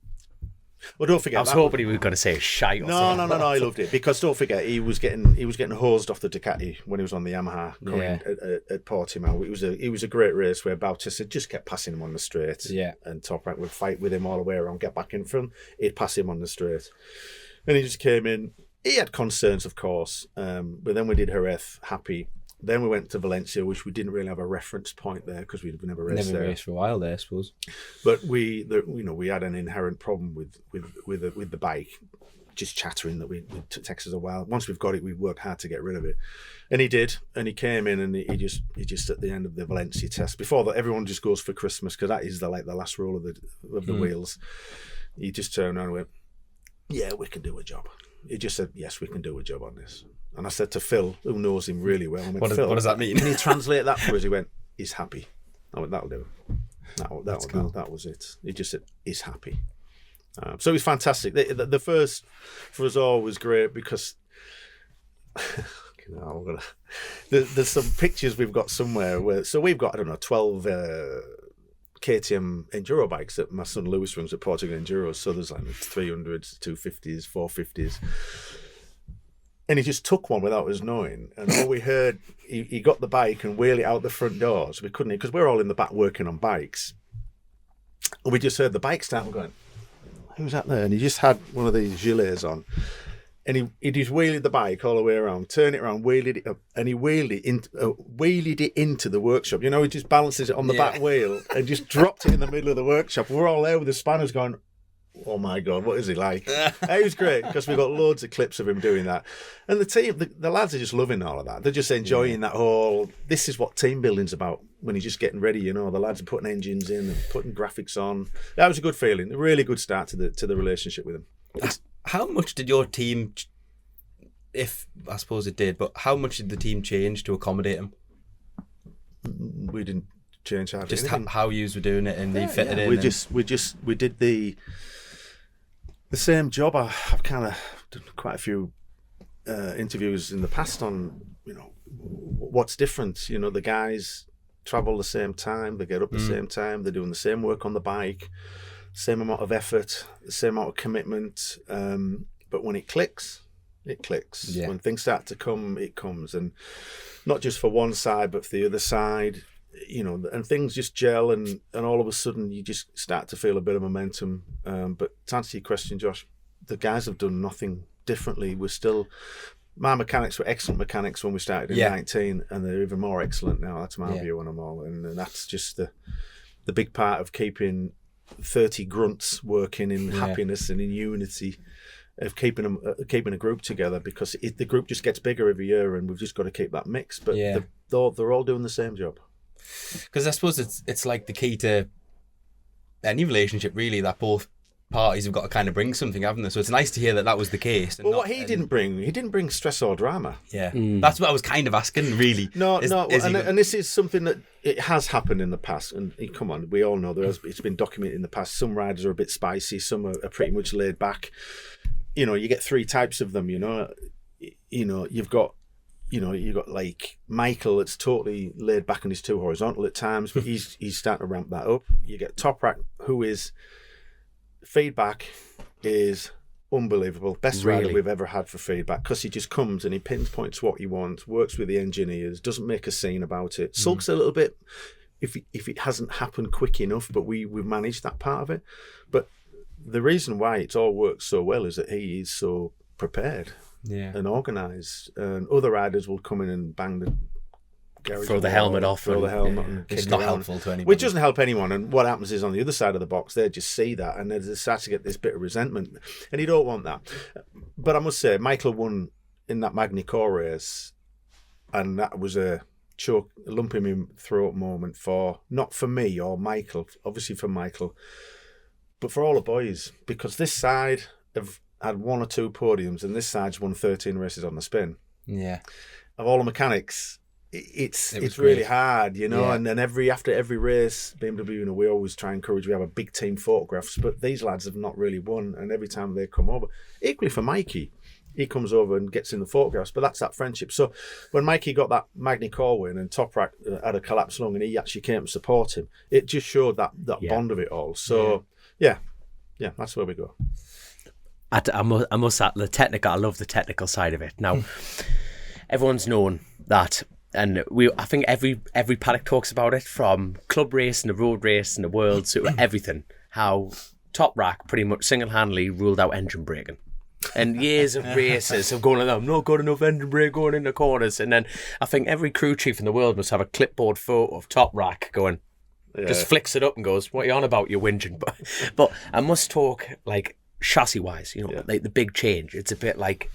Well, don't forget. I was hoping he was going to say shite. Or something. No. I loved it because don't forget he was getting hosed off the Ducati when he was on the Yamaha coming at Portimao. It was a great race where Bautista just kept passing him on the straight. Yeah, and Toprak would fight with him all the way around, get back in front. He'd pass him on the straight, and he just came in. He had concerns, of course, but then we did Jerez, happy. Then we went to Valencia, which we didn't really have a reference point there because we'd never raced there. Never raced for a while there, I suppose. But we had an inherent problem with the bike. just chattering that we takes us a while. Once we've got it, we work hard to get rid of it. And he did, and he came in, and he just at the end of the Valencia test, before that, everyone just goes for Christmas, because that is the last roll of the wheels. He just turned around and went, "Yeah, we can do a job." He just said, "Yes, we can do a job on this." And I said to Phil, who knows him really well, I went, what does that mean? Can you translate that for us? He went, "He's happy." I went, "That'll do. That was it." He just said, "He's happy." So it was fantastic. The first for us all was great, because there's some pictures we've got somewhere where, so we've got, I don't know, 12 KTM enduro bikes that my son Lewis runs at Portugal Enduros. So there's like 300s, 250s, 450s. And he just took one without us knowing. And all we heard, he got the bike and wheeled it out the front doors. We couldn't, because we're all in the back working on bikes. And we just heard the bike start going, "Who's that there?" And he just had one of these gilets on. And he just wheeled the bike all the way around, turned it around, wheeled it up, and he wheeled it into the workshop. You know, he just balances it on the back wheel and just dropped it in the middle of the workshop. We're all there with the spanners going, "Oh my God, what is he like?" It was great, because we've got loads of clips of him doing that. And the team, the lads are just loving all of that. They're just enjoying that whole, this is what team building's about, when you're just getting ready, you know, the lads are putting engines in and putting graphics on. That was a good feeling, a really good start to the relationship with them. How much did your team, if I suppose it did, but how much did the team change to accommodate him? We didn't change hardly Just anything. how you were doing it, and they fitted in. We did the same job. I've kind of done quite a few interviews in the past on, you know, what's different. You know, the guys travel the same time, they get up the same time, they're doing the same work on the bike, same amount of effort, the same amount of commitment. But when it clicks, it clicks. Yeah. When things start to come, it comes. And not just for one side, but for the other side, you know, and things just gel, and all of a sudden you just start to feel a bit of momentum. But to answer your question, Josh, the guys have done nothing differently. We're still, my mechanics were excellent mechanics when we started in 19, and they're even more excellent now. That's my view on them all. And that's just the big part of keeping 30 grunts working in happiness and in unity, of keeping a group together, because the group just gets bigger every year, and we've just got to keep that mix. But they're all doing the same job. Because I suppose it's like the key to any relationship, really, that both parties have got to kind of bring something, haven't they? So it's nice to hear that was the case. Well, what he didn't bring stress or drama. Yeah, that's what I was kind of asking, really. And this is something that it has happened in the past. And come on, we all know it's been documented in the past. Some riders are a bit spicy, some are pretty much laid back. You know, you get three types of them. You know, you've got like Michael, that's totally laid back and he's too horizontal at times, but he's starting to ramp that up. You get Toprak, who is feedback is unbelievable. Best rider we've ever had for feedback, because he just comes and he pinpoints what he wants, works with the engineers, doesn't make a scene about it, sulks a little bit if it hasn't happened quick enough, but we've managed that part of it. But the reason why it's all worked so well is that he is so prepared and organised, and other riders will come in and bang the garage, throw the helmet off, and it's not helpful to anybody. Which doesn't help anyone. And what happens is, on the other side of the box, they just see that and they start to get this bit of resentment, and you don't want that. But I must say, Michael won in that Magny-Cours race, and that was a lump in my throat moment, not for me or Michael, obviously for Michael, but for all the boys, because this side have had one or two podiums, and this side's won 13 races on the spin. Yeah. Of all the mechanics, it's really hard, you know. Yeah. And then after every race, BMW, you know, we always try and encourage, we have a big team photographs, but these lads have not really won, and every time they come over, equally for Mikey, he comes over and gets in the photographs, but that's that friendship. So when Mikey got that Magny-Cours win and Toprak had a collapsed lung and he actually came to support him, it just showed that bond of it all. So yeah, that's where we go. I must say, the technical, I love the technical side of it. Now, everyone's known that, and I think every paddock talks about it, from club racing to road racing to world to everything, how Toprak pretty much single-handedly ruled out engine braking. And years of races of going, I'm not got enough engine brake going in the corners. And then I think every crew chief in the world must have a clipboard photo of Toprak going, just flicks it up and goes, what are you on about, you whinging? But I must talk, like, chassis-wise, you know, Yeah. like the big change. It's a bit like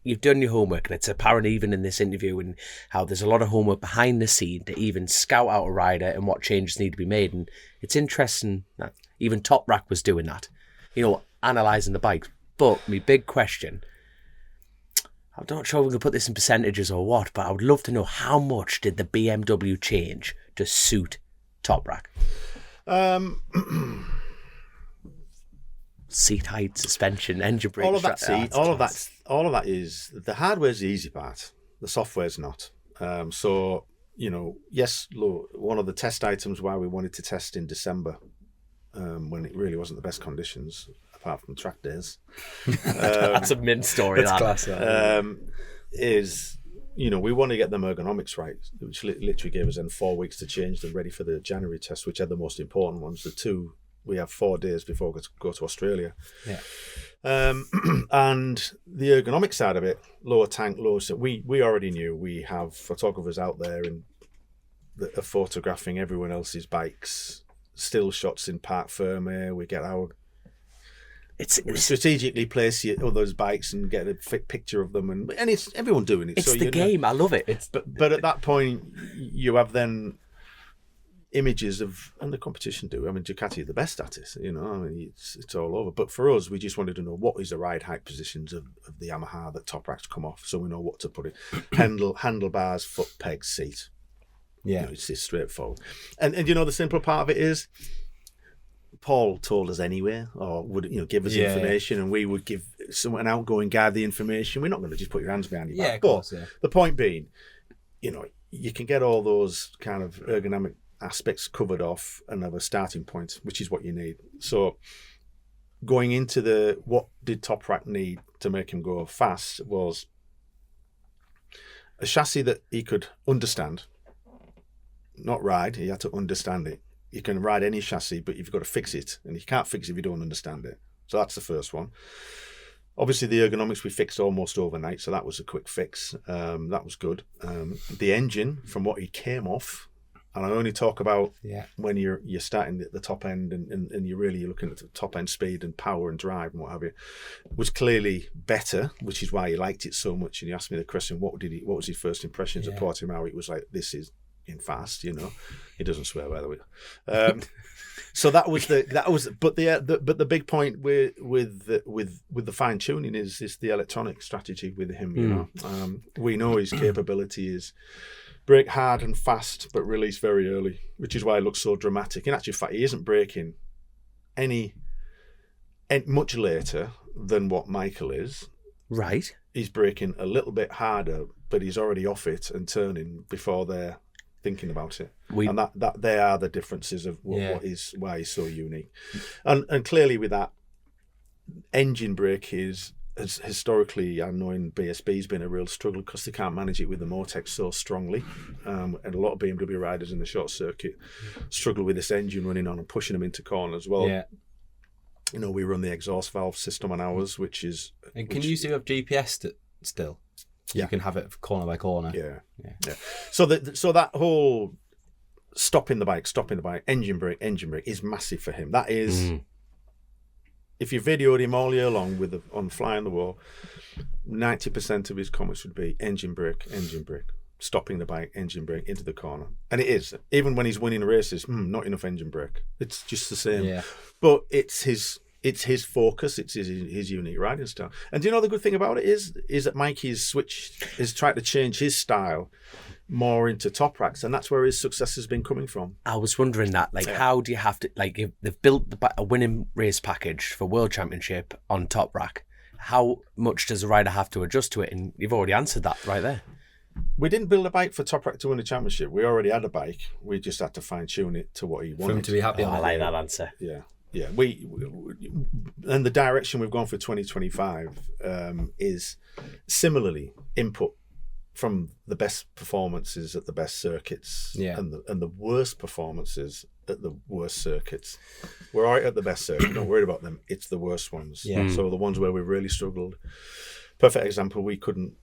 you've done your homework, and it's apparent even in this interview and how there's a lot of homework behind the scene to even scout out a rider and what changes need to be made. And it's interesting that even Toprak was doing that, you know, analysing the bike. But my big question, I'm not sure we can put this in percentages or what, but I would love to know how much did the BMW change to suit Toprak? Seat height, suspension, engine brake. All of that is the hardware's the easy part. The software's not. So, you know, yes, one of the test items why we wanted to test in December, when it really wasn't the best conditions, apart from track days. That's a mint story. That's class. Is, you know, we want to get them ergonomics right, which literally gave us then 4 weeks to change them ready for the January test, which are the most important ones. The two, we have 4 days before we go to Australia. Yeah. And the ergonomic side of it, lower tank, lower. So we already knew. We have photographers out there that are photographing everyone else's bikes, still shots in park firmware. We get our. We strategically place others' bikes and get a picture of them, and it's everyone doing it. It's so the game. I love it. But at that point, you have then images of, and the competition do. I mean, Ducati are the best at it. You know, I mean, it's all over. But for us, we just wanted to know what is the ride height positions of the Yamaha that Toprak's come off, so we know what to put it. Handlebars, foot pegs, seat. Yeah, you know, it's straightforward. And you know, the simple part of it is, Paul told us anyway, or would, you know, give us information, and we would give an outgoing guide the information. We're not going to just put your hands behind your back. Of course, but the point being, you know, you can get all those kind of ergonomic aspects covered off and have a starting point, which is what you need. So going into what did Toprak need to make him go fast was a chassis that he could understand, not ride. He had to understand it. You can ride any chassis, but you've got to fix it, and you can't fix it if you don't understand it. So that's the first one. Obviously, the ergonomics we fixed almost overnight, so that was a quick fix. That was good. The engine, from what he came off, and I only talk about when you're starting at the top end and you're really looking at the top end speed and power and drive and what have you, was clearly better, which is why he liked it so much. And he asked me the question, what was his first impressions of Portimao? It was like, this is in fast, you know. He doesn't swear, by the way. So but the big point with the fine tuning is the electronic strategy with him. You know, we know his capability is brake hard and fast, but release very early, which is why it looks so dramatic. In actual fact, he isn't braking any much later than what Michael is. Right. He's braking a little bit harder, but he's already off it and turning before they're thinking about it. And that they are the differences of why he's so unique. And clearly with that, engine brake is historically, I know in BSB has been a real struggle because they can't manage it with the Mortex so strongly. And a lot of BMW riders in the short circuit struggle with this engine running on and pushing them into corners. Well, you know, we run the exhaust valve system on ours, which is... And can you still have GPS still? Yeah. You can have it corner by corner. Yeah. So that whole stopping the bike, engine brake is massive for him. That is... If you videoed him all year long on Fly on the Wall, 90% of his comments would be engine brake, stopping the bike, engine brake into the corner. And it is. Even when he's winning races, not enough engine brake. It's just the same. Yeah. But it's his focus, it's his unique riding style. And do you know the good thing about it is that Mikey's tried to change his style more into Toprak's, and that's where his success has been coming from. I was wondering that, how do you have to, if they've built a winning race package for World Championship on Toprak, how much does a rider have to adjust to it? And you've already answered that right there. We didn't build a bike for Toprak to win a championship. We already had a bike. We just had to fine tune it to what he wanted. For him to be happy. I like that answer. Yeah. We and the direction we've gone for 2025 is similarly input from the best performances at the best circuits and the worst performances at the worst circuits. We're all right at the best circuit, not worried about them. It's the worst ones. So the ones where we've really struggled. Perfect example, we couldn't,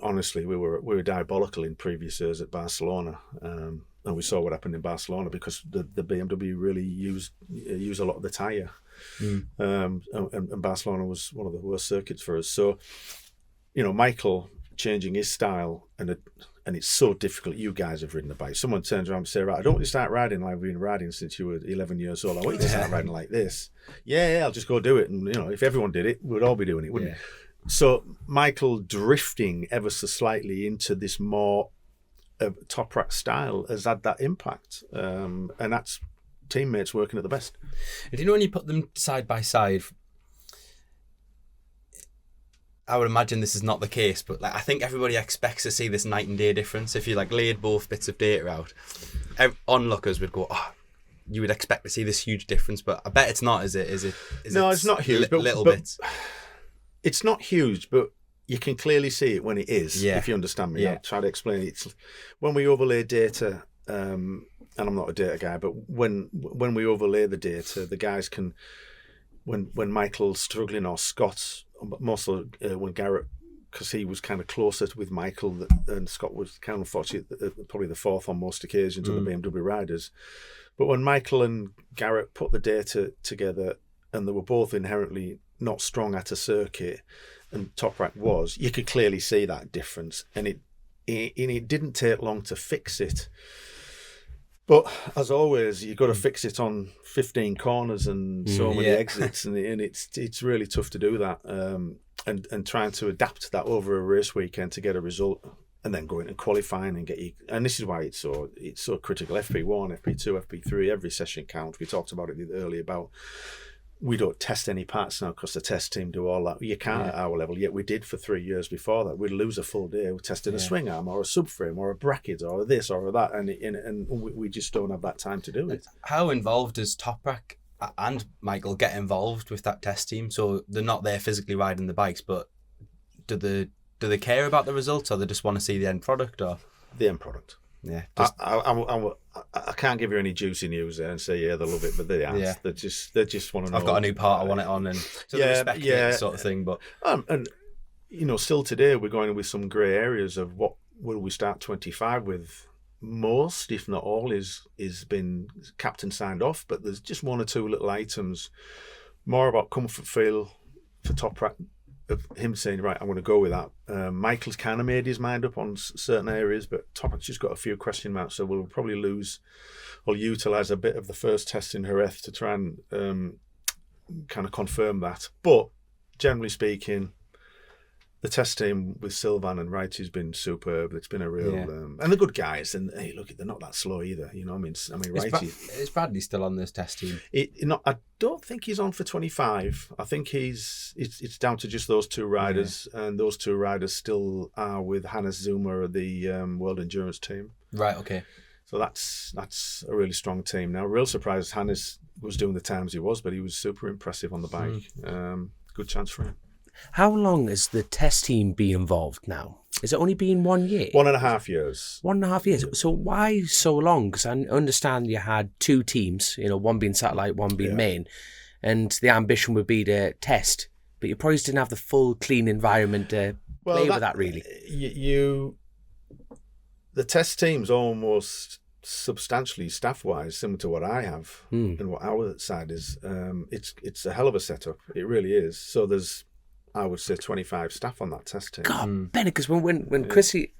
honestly, we were diabolical in previous years at Barcelona. And And we saw what happened in Barcelona because the BMW really used a lot of the tyre. And Barcelona was one of the worst circuits for us. So, Michael changing his style, and it's so difficult. You guys have ridden the bike. Someone turns around and says, right, I don't want you to start riding like you've been riding since you were 11 years old. I want you to start riding like this. Yeah, I'll just go do it. And, if everyone did it, we'd all be doing it, wouldn't we? So Michael drifting ever so slightly into this more Toprak style has had that impact. And that's teammates working at the best. Do you know when you put them side by side, I would imagine this is not the case, but I think everybody expects to see this night and day difference. If you laid both bits of data out, onlookers would go, "Oh, you would expect to see this huge difference," but I bet it's not. Is it? No, it's not huge. But little bits. It's not huge, but you can clearly see it when it is. If you understand me, I'll try to explain it. It's when we overlay data, and I'm not a data guy, but when we overlay the data, the guys can. When Michael's struggling, or Scott's, mostly when Garrett, because he was kind of closer with Michael, and Scott was kind of unfortunate, probably the fourth on most occasions of the BMW riders. But when Michael and Garrett put the data together, and they were both inherently not strong at a circuit, and Toprak was, you could clearly see that difference, and it didn't take long to fix it. But as always, you've got to fix it on 15 corners and so many exits, and it's really tough to do that. And trying to adapt that over a race weekend to get a result, and then going and qualifying and get you. And this is why it's so critical. FP1, FP2, FP3, every session counts. We talked about it earlier about. We don't test any parts now because the test team do all that. You can't at our level, yet we did for 3 years before that. We'd lose a full day testing a swing arm or a subframe or a bracket or this or that, and we just don't have that time to do it. How involved does Toprak and Michael get involved with that test team? So they're not there physically riding the bikes, but do they care about the results, or they just want to see the end product? Or the end product. Yeah, I can't give you any juicy news there and say they love it, but they aren't. They just want to know. I've got a new part, I want it on, and so they respect it, sort of thing. But and still today we're going with some grey areas of what will we start 25 with. Most, if not all, is been captain signed off, but there's just one or two little items more about comfort feel for Toprak. Of him saying, right, I'm going to go with that. Michael's kind of made his mind up on certain areas, but Toprak's just got a few question marks, so we'll probably utilise a bit of the first test in Jerez to try and kind of confirm that. But generally speaking, the test team with Sylvan and Wright has been superb. It's been a real and they're good guys. And hey, look, they're not that slow either. I mean, Wright. Is Bradley still on this test team? I don't think he's on for 25. I think it's down to just those two riders, and those two riders still are with Hannes Zuma of the World Endurance team. Right. Okay. So that's a really strong team now. Real surprised Hannes was doing the times he was, but he was super impressive on the bike. Good chance for him. How long has the test team been involved now? Has it only been 1 year? 1.5 years. 1.5 years. So why so long? Because I understand you had two teams, one being satellite, one being main, and the ambition would be to test, but you probably didn't have the full clean environment to play with that really. The test team's almost substantially staff-wise similar to what I have and what our side is. It's a hell of a setup. It really is. So there's, I would say, 25 staff on that test team. God, Bennett, because when Chrissy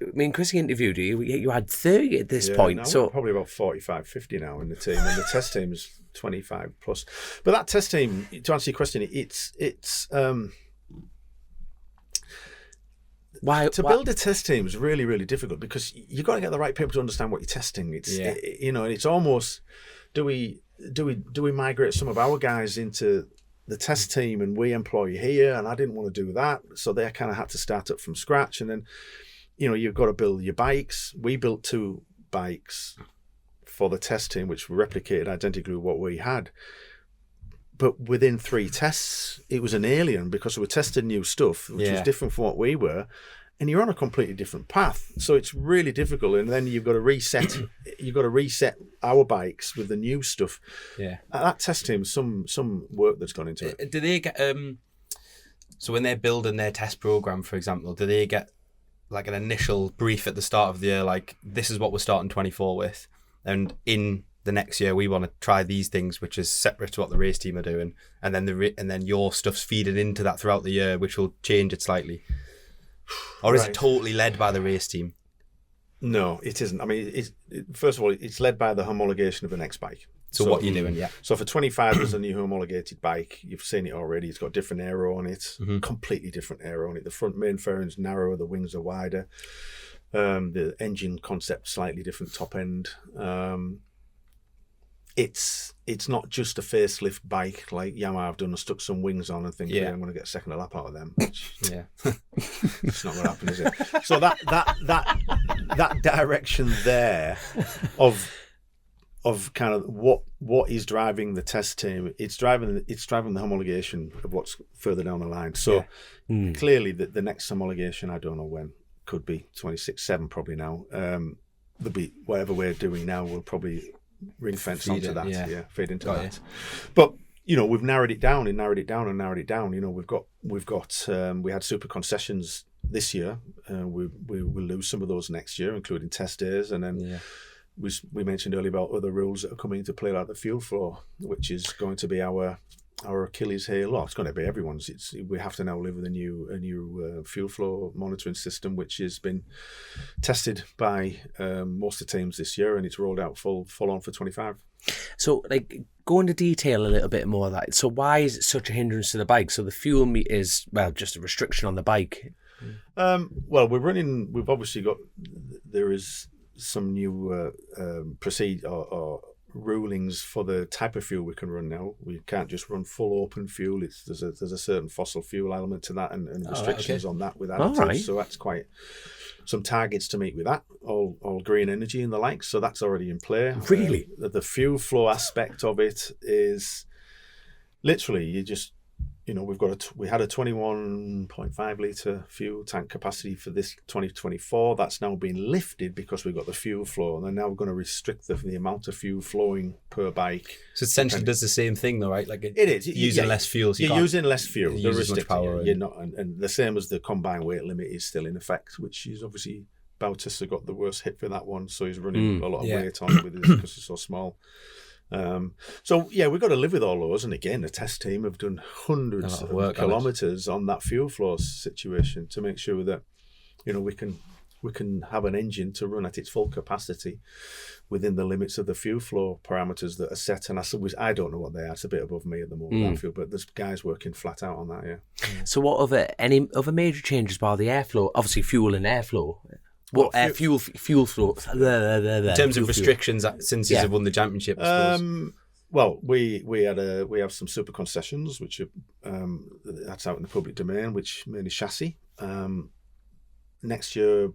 interviewed you had 30 at this point. So probably about 45, 50 now in the team, and the test team is 25 plus. But that test team, to answer your question, it's build a test team is really, really difficult because you've got to get the right people to understand what you're testing. It's almost do we migrate some of our guys into the test team and we employ here, and I didn't want to do that, so they kind of had to start up from scratch. And then you've got to build your bikes. We built 2 bikes for the test team which replicated identically what we had, but within 3 tests it was an alien because we were testing new stuff which was different from what we were, and you're on a completely different path, so it's really difficult. And then you've got to reset our bikes with the new stuff. That test team, some work that's gone into it. Do they get so when they're building their test program, for example, do they get like an initial brief at the start of the year, like this is what we're starting 24 with, and in the next year we want to try these things, which is separate to what the race team are doing, and then your stuff's feeding into that throughout the year, which will change it slightly? Or is it totally led by the race team? No, it isn't. I mean, first of all, it's led by the homologation of the next bike. So what you're doing, yeah. So for 25, there's a new homologated bike. You've seen it already. It's got different aero on it, completely different aero on it. The front main fairing's narrower, the wings are wider. The engine concept slightly different top end. It's not just a facelift bike like Yamaha have done and stuck some wings on and think, yeah, I'm going to get a second lap out of them. Which, yeah, it's not going to happen, is it? So that direction there of kind of what is driving the test team, it's driving the homologation of what's further down the line. So clearly the next homologation, I don't know when, could be 26/7 probably now. There'll be whatever we're doing now will probably ring fence onto that, feed into that. It. But we've narrowed it down. We had super concessions this year. We will lose some of those next year, including test days, and then we mentioned earlier about other rules that are coming into play, like the fuel flow, which is going to be our Achilles heel. Well, it's going to be everyone's. We have to now live with a new fuel flow monitoring system, which has been tested by most of the teams this year, and it's rolled out full on for 25. So, go into detail a little bit more of that. So, why is it such a hindrance to the bike? So, the fuel meter is just a restriction on the bike. Well, we've obviously got. There is some new or rulings for the type of fuel we can run now. We can't just run full open fuel. There's a certain fossil fuel element to that, and restrictions on that with additives. Right. So that's quite some targets to meet with that. All green energy and the like. So that's already in play. Really, the fuel flow aspect of it is literally you just. We had a 21.5 litre fuel tank capacity for this 2024. That's now been lifted because we've got the fuel flow, and then now we're going to restrict the amount of fuel flowing per bike. So essentially, does the same thing though, right? Like it is using less fuel. So you're using less fuel. Use as much power. You're not, and the same as the combined weight limit is still in effect, which is obviously Bautista got the worst hit for that one, so he's running a lot of weight on with it because it's so small. We've got to live with all those, and again the test team have done hundreds of kilometers on that fuel flow situation to make sure that we can have an engine to run at its full capacity within the limits of the fuel flow parameters that are set. And I don't know what they are. It's a bit above me at the moment, but there's guys working flat out on that. So what any other major changes by the airflow? Obviously fuel and airflow. Fuel flow. In terms of restrictions, since you've won the championship, I suppose. Well, we have some super concessions, which are that's out in the public domain, which mainly chassis. Next year,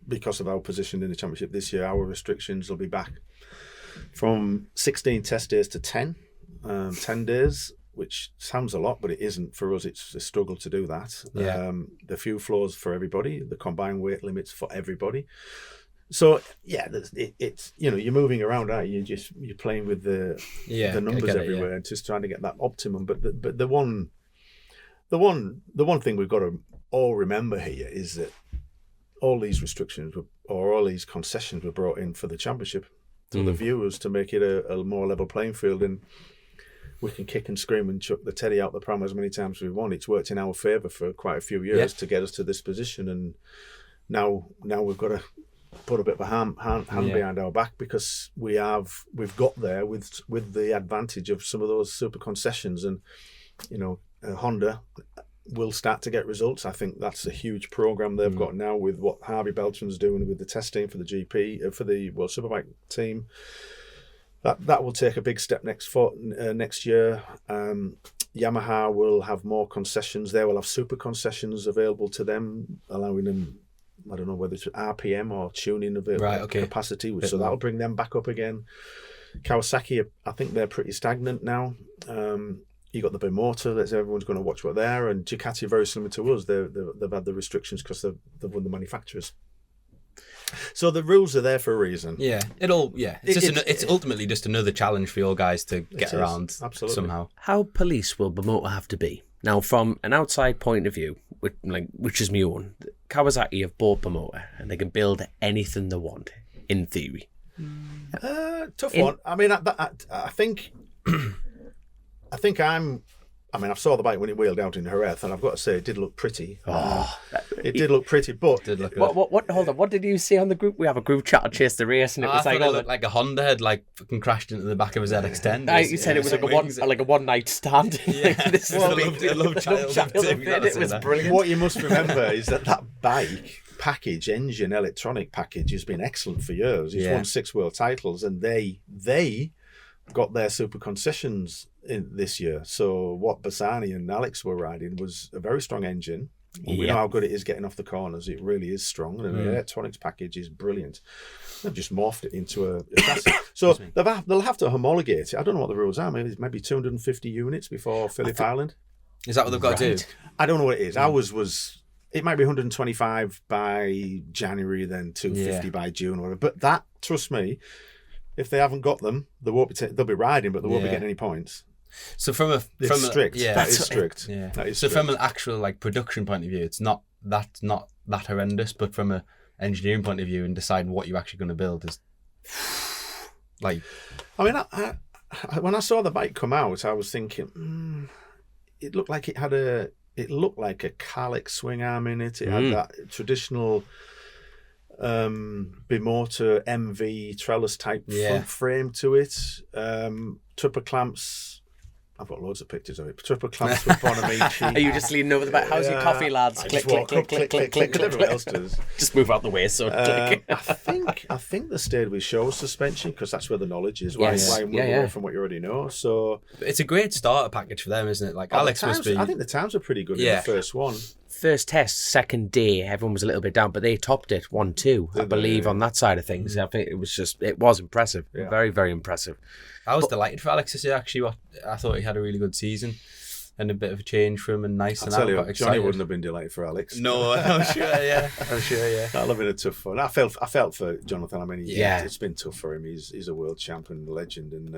because of our position in the championship this year, our restrictions will be back from 16 test days to 10 days. Which sounds a lot, but it isn't. For us, it's a struggle to do that. The fuel flows for everybody, the combined weight limits for everybody. So it's you're moving around, aren't you? You're playing with the numbers everywhere and just trying to get that optimum. But the one thing we've got to all remember here is that all these restrictions all these concessions were brought in for the championship to the viewers to make it a more level playing field. And we can kick and scream and chuck the teddy out the pram as many times as we want. It's worked in our favour for quite a few years to get us to this position, and now we've got to put a bit of a hand behind our back because we've got there with the advantage of some of those super concessions, and Honda will start to get results. I think that's a huge program they've got now with what Harvey Beltran's doing with the testing for the GP for the World Superbike team. That will take a big step next year. Yamaha will have more concessions. They will have super concessions available to them, allowing them, I don't know whether it's RPM or tuning capacity. So that'll bring them back up again. Kawasaki, I think they're pretty stagnant now. You got the Bimota, that's everyone's going to watch what they're, and Ducati, very similar to us. They've had the restrictions because they've won the manufacturers. So the rules are there for a reason. It's ultimately just another challenge for your guys to get around somehow. How police will Bimota have to be? Now, from an outside point of view, which is my own, Kawasaki have bought Bimota and they can build anything they want, in theory. Tough one. I mean, I think I saw the bike when it wheeled out in Jerez, and I've got to say, it did look pretty. It did look pretty, but Did look good. What? Hold on. What did you see on the group? We have a group chat on Chase the Race, and it I was thought like, it looked like a Honda had like fucking crashed into the back of his ZX10. you said it was like a one night stand. Yeah. This is Well, the love child of two, It was brilliant. what you must remember is that bike package, engine, electronic package, has been excellent for years. It's won 6 world titles, and they got their super concessions in this year. So what Bassani and Alex were riding was a very strong engine. We know how good it is getting off the corners. It really is strong, and the electronics package is brilliant. They've just morphed it into a chassis. So they'll have to homologate it. I don't know what the rules are. Maybe 250 units before Phillip Island. Is that what they've got to do? I don't know what it is. Ours was. It might be 125 by January, then 250 by June, or whatever. But that, trust me, if they haven't got them, they won't be. They'll be riding, but they won't be getting any points. So it's strict. That is strict. Yeah. That is so strict. from an actual like production point of view, it's not that horrendous. But from an engineering point of view, and deciding what you're actually going to build is like. I mean, I when I saw the bike come out, I was thinking, it looked like it had a. It looked like a Kawasaki swing arm in it. It had that traditional Bimotor MV trellis type front frame to it. Triple clamps. I've got loads of pictures of it. Triple clamps with Bonamici. Are you just leaning over the back? How's your coffee, lads? Click, click, click, click, click, click. Everyone else does. Just move out the way, so click. I think they stayed with show suspension because that's where the knowledge is. Yes. Why move away from what you already know? So it's a great starter package for them, isn't it? Like Alex must be. I think the times were pretty good in the first one. First test, second day, everyone was a little bit down, but they topped it 1-2, I believe, on that side of things. I think it was impressive. Yeah. Very, very impressive. I was delighted for Alex this year, actually. I thought he had a really good season and a bit of a change for him and nice. I'll tell you, Johnny wouldn't have been delighted for Alex. No, I'm sure, yeah. That'll have been a tough one. I felt for Jonathan. I mean, it's been tough for him. He's a world champion, legend, and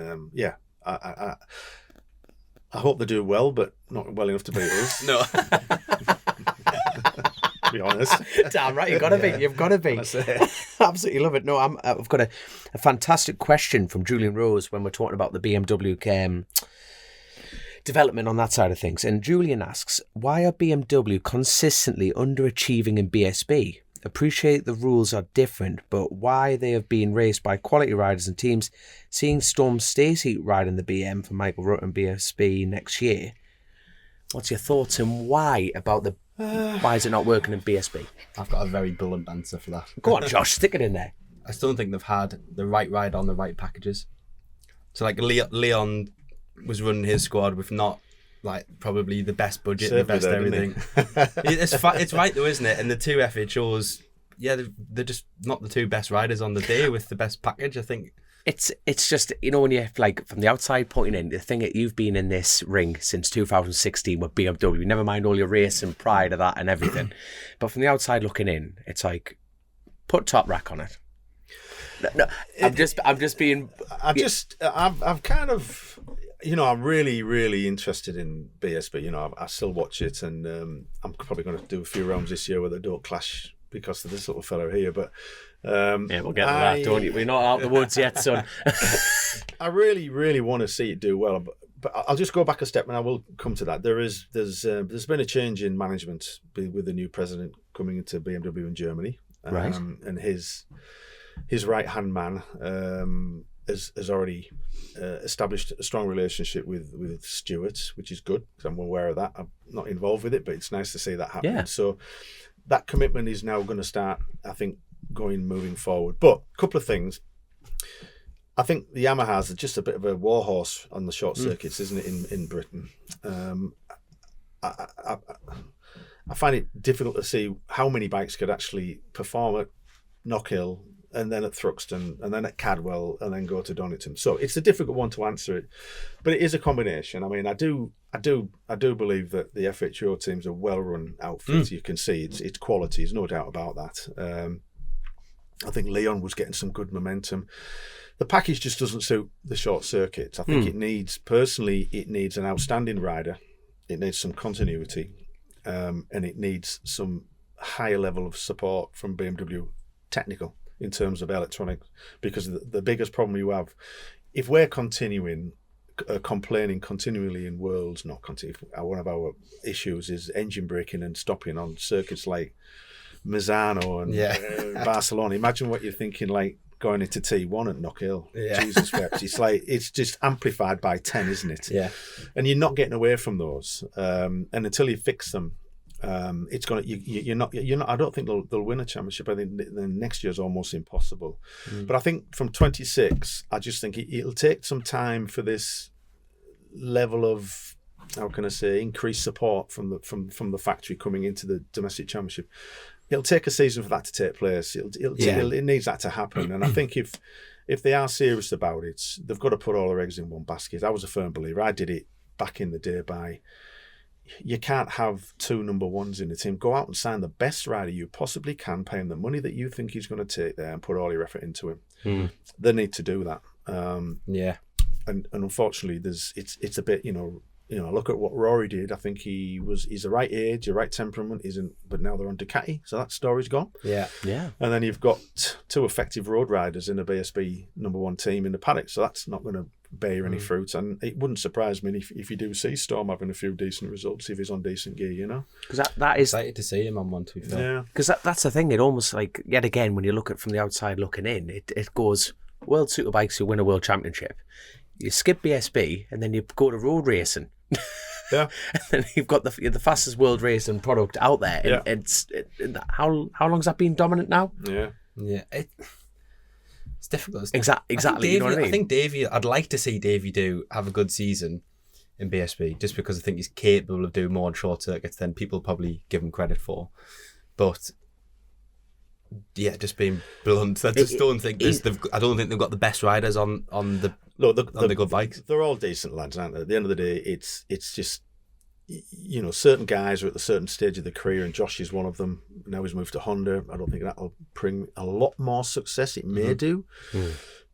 I hope they do well, but not well enough to beat us. No. To be honest. Damn right, you've got to be. You've got to be. Absolutely love it. No, I've got a fantastic question from Julian Rose when we're talking about the BMW development on that side of things. And Julian asks, why are BMW consistently underachieving in BSB? Appreciate the rules are different, but why they have been raced by quality riders and teams? Seeing Storm Stacey riding the BM for Michael Rutt and BSB next year. What's your thoughts and why about the why is it not working in BSB? I've got a very blunt answer for that. Go on, Josh, stick it in there. I still don't think they've had the right ride on the right packages. So like Leon was running his squad with not like probably the best budget, the best everything. It's right though, isn't it? And the two FHOs, they're just not the two best riders on the day with the best package, I think. It's just, you know, when you're like from the outside pointing in, the thing that you've been in this ring since 2016 with BMW, never mind all your race and pride of that and everything. But from the outside looking in, it's like, put Toprak on it. No, I've kind of, you know, I'm really, really interested in BSB. You know, I still watch it, and I'm probably going to do a few rounds this year where they don't clash because of this little fella here. But we'll get to that, don't you? We're not out the woods yet, son. I really, really want to see it do well, but I'll just go back a step, and I will come to that. There's been a change in management with the new president coming into BMW in Germany, right? And his right hand man has already established a strong relationship with Stewart, which is good because I'm aware of that. I'm not involved with it, but it's nice to see that happen. Yeah. So that commitment is now going to start, I think, moving forward. But a couple of things. I think the Yamahas are just a bit of a warhorse on the short circuits, isn't it, in Britain? I find it difficult to see how many bikes could actually perform at Knockhill and then at Thruxton and then at Cadwell and then go to Donington. So it's a difficult one to answer it, but it is a combination. I mean, I do believe that the FHO teams are well-run outfits. You can see it's quality. There's no doubt about that. I think Leon was getting some good momentum. The package just doesn't suit the short circuits. I think it needs an outstanding rider. It needs some continuity, and it needs some higher level of support from BMW technical. in terms of electronics, because the biggest problem you have, if we're continuing complaining continually in Worlds, not continue, one of our issues is engine braking and stopping on circuits like Misano and Barcelona. Imagine what you're thinking like going into T1 at Knock Hill. Jesus wept. It's just amplified by 10, isn't it? Yeah. And you're not getting away from those. And until you fix them, it's gonna. You're not. I don't think they'll win a championship. I think the next year is almost impossible. But I think from 26, I just think it'll take some time for this level of, how can I say, increased support from the factory coming into the domestic championship. It'll take a season for that to take place. It needs that to happen. And I think if they are serious about it, they've got to put all their eggs in one basket. I was a firm believer. I did it back in the day by, you can't have 2 number ones in the team. Go out and sign the best rider you possibly can, pay him the money that you think he's going to take there and put all your effort into him. They need to do that. And unfortunately, it's a bit, look at what Rory did. I think he's the right age, the right temperament, but now they're on Ducati, so that story's gone. Yeah. And then you've got 2 effective road riders in a BSB number 1 team in the paddock, so that's not going to bear any fruit. And it wouldn't surprise me if you do see Storm having a few decent results if he's on decent gear, Because that is excited to see him on one, to be fair. Yeah. Because that's the thing. It almost like, yet again, when you look at it from the outside looking in, it goes World Superbikes who win a world championship. You skip BSB and then you go to road racing. Yeah. And then you've got the fastest world racing product out there. And how long's that been dominant now? Yeah. It's difficult. Exactly. You know what I mean? I think Davey, I'd like to see Davey have a good season in BSB, just because I think he's capable of doing more on short circuits than people probably give him credit for. But yeah, just being blunt, I don't think they've got the best riders on the good bikes. They're all decent lads, aren't they? At the end of the day, it's just, certain guys are at a certain stage of their career, and Josh is one of them. Now he's moved to Honda. I don't think that'll bring a lot more success. It may do,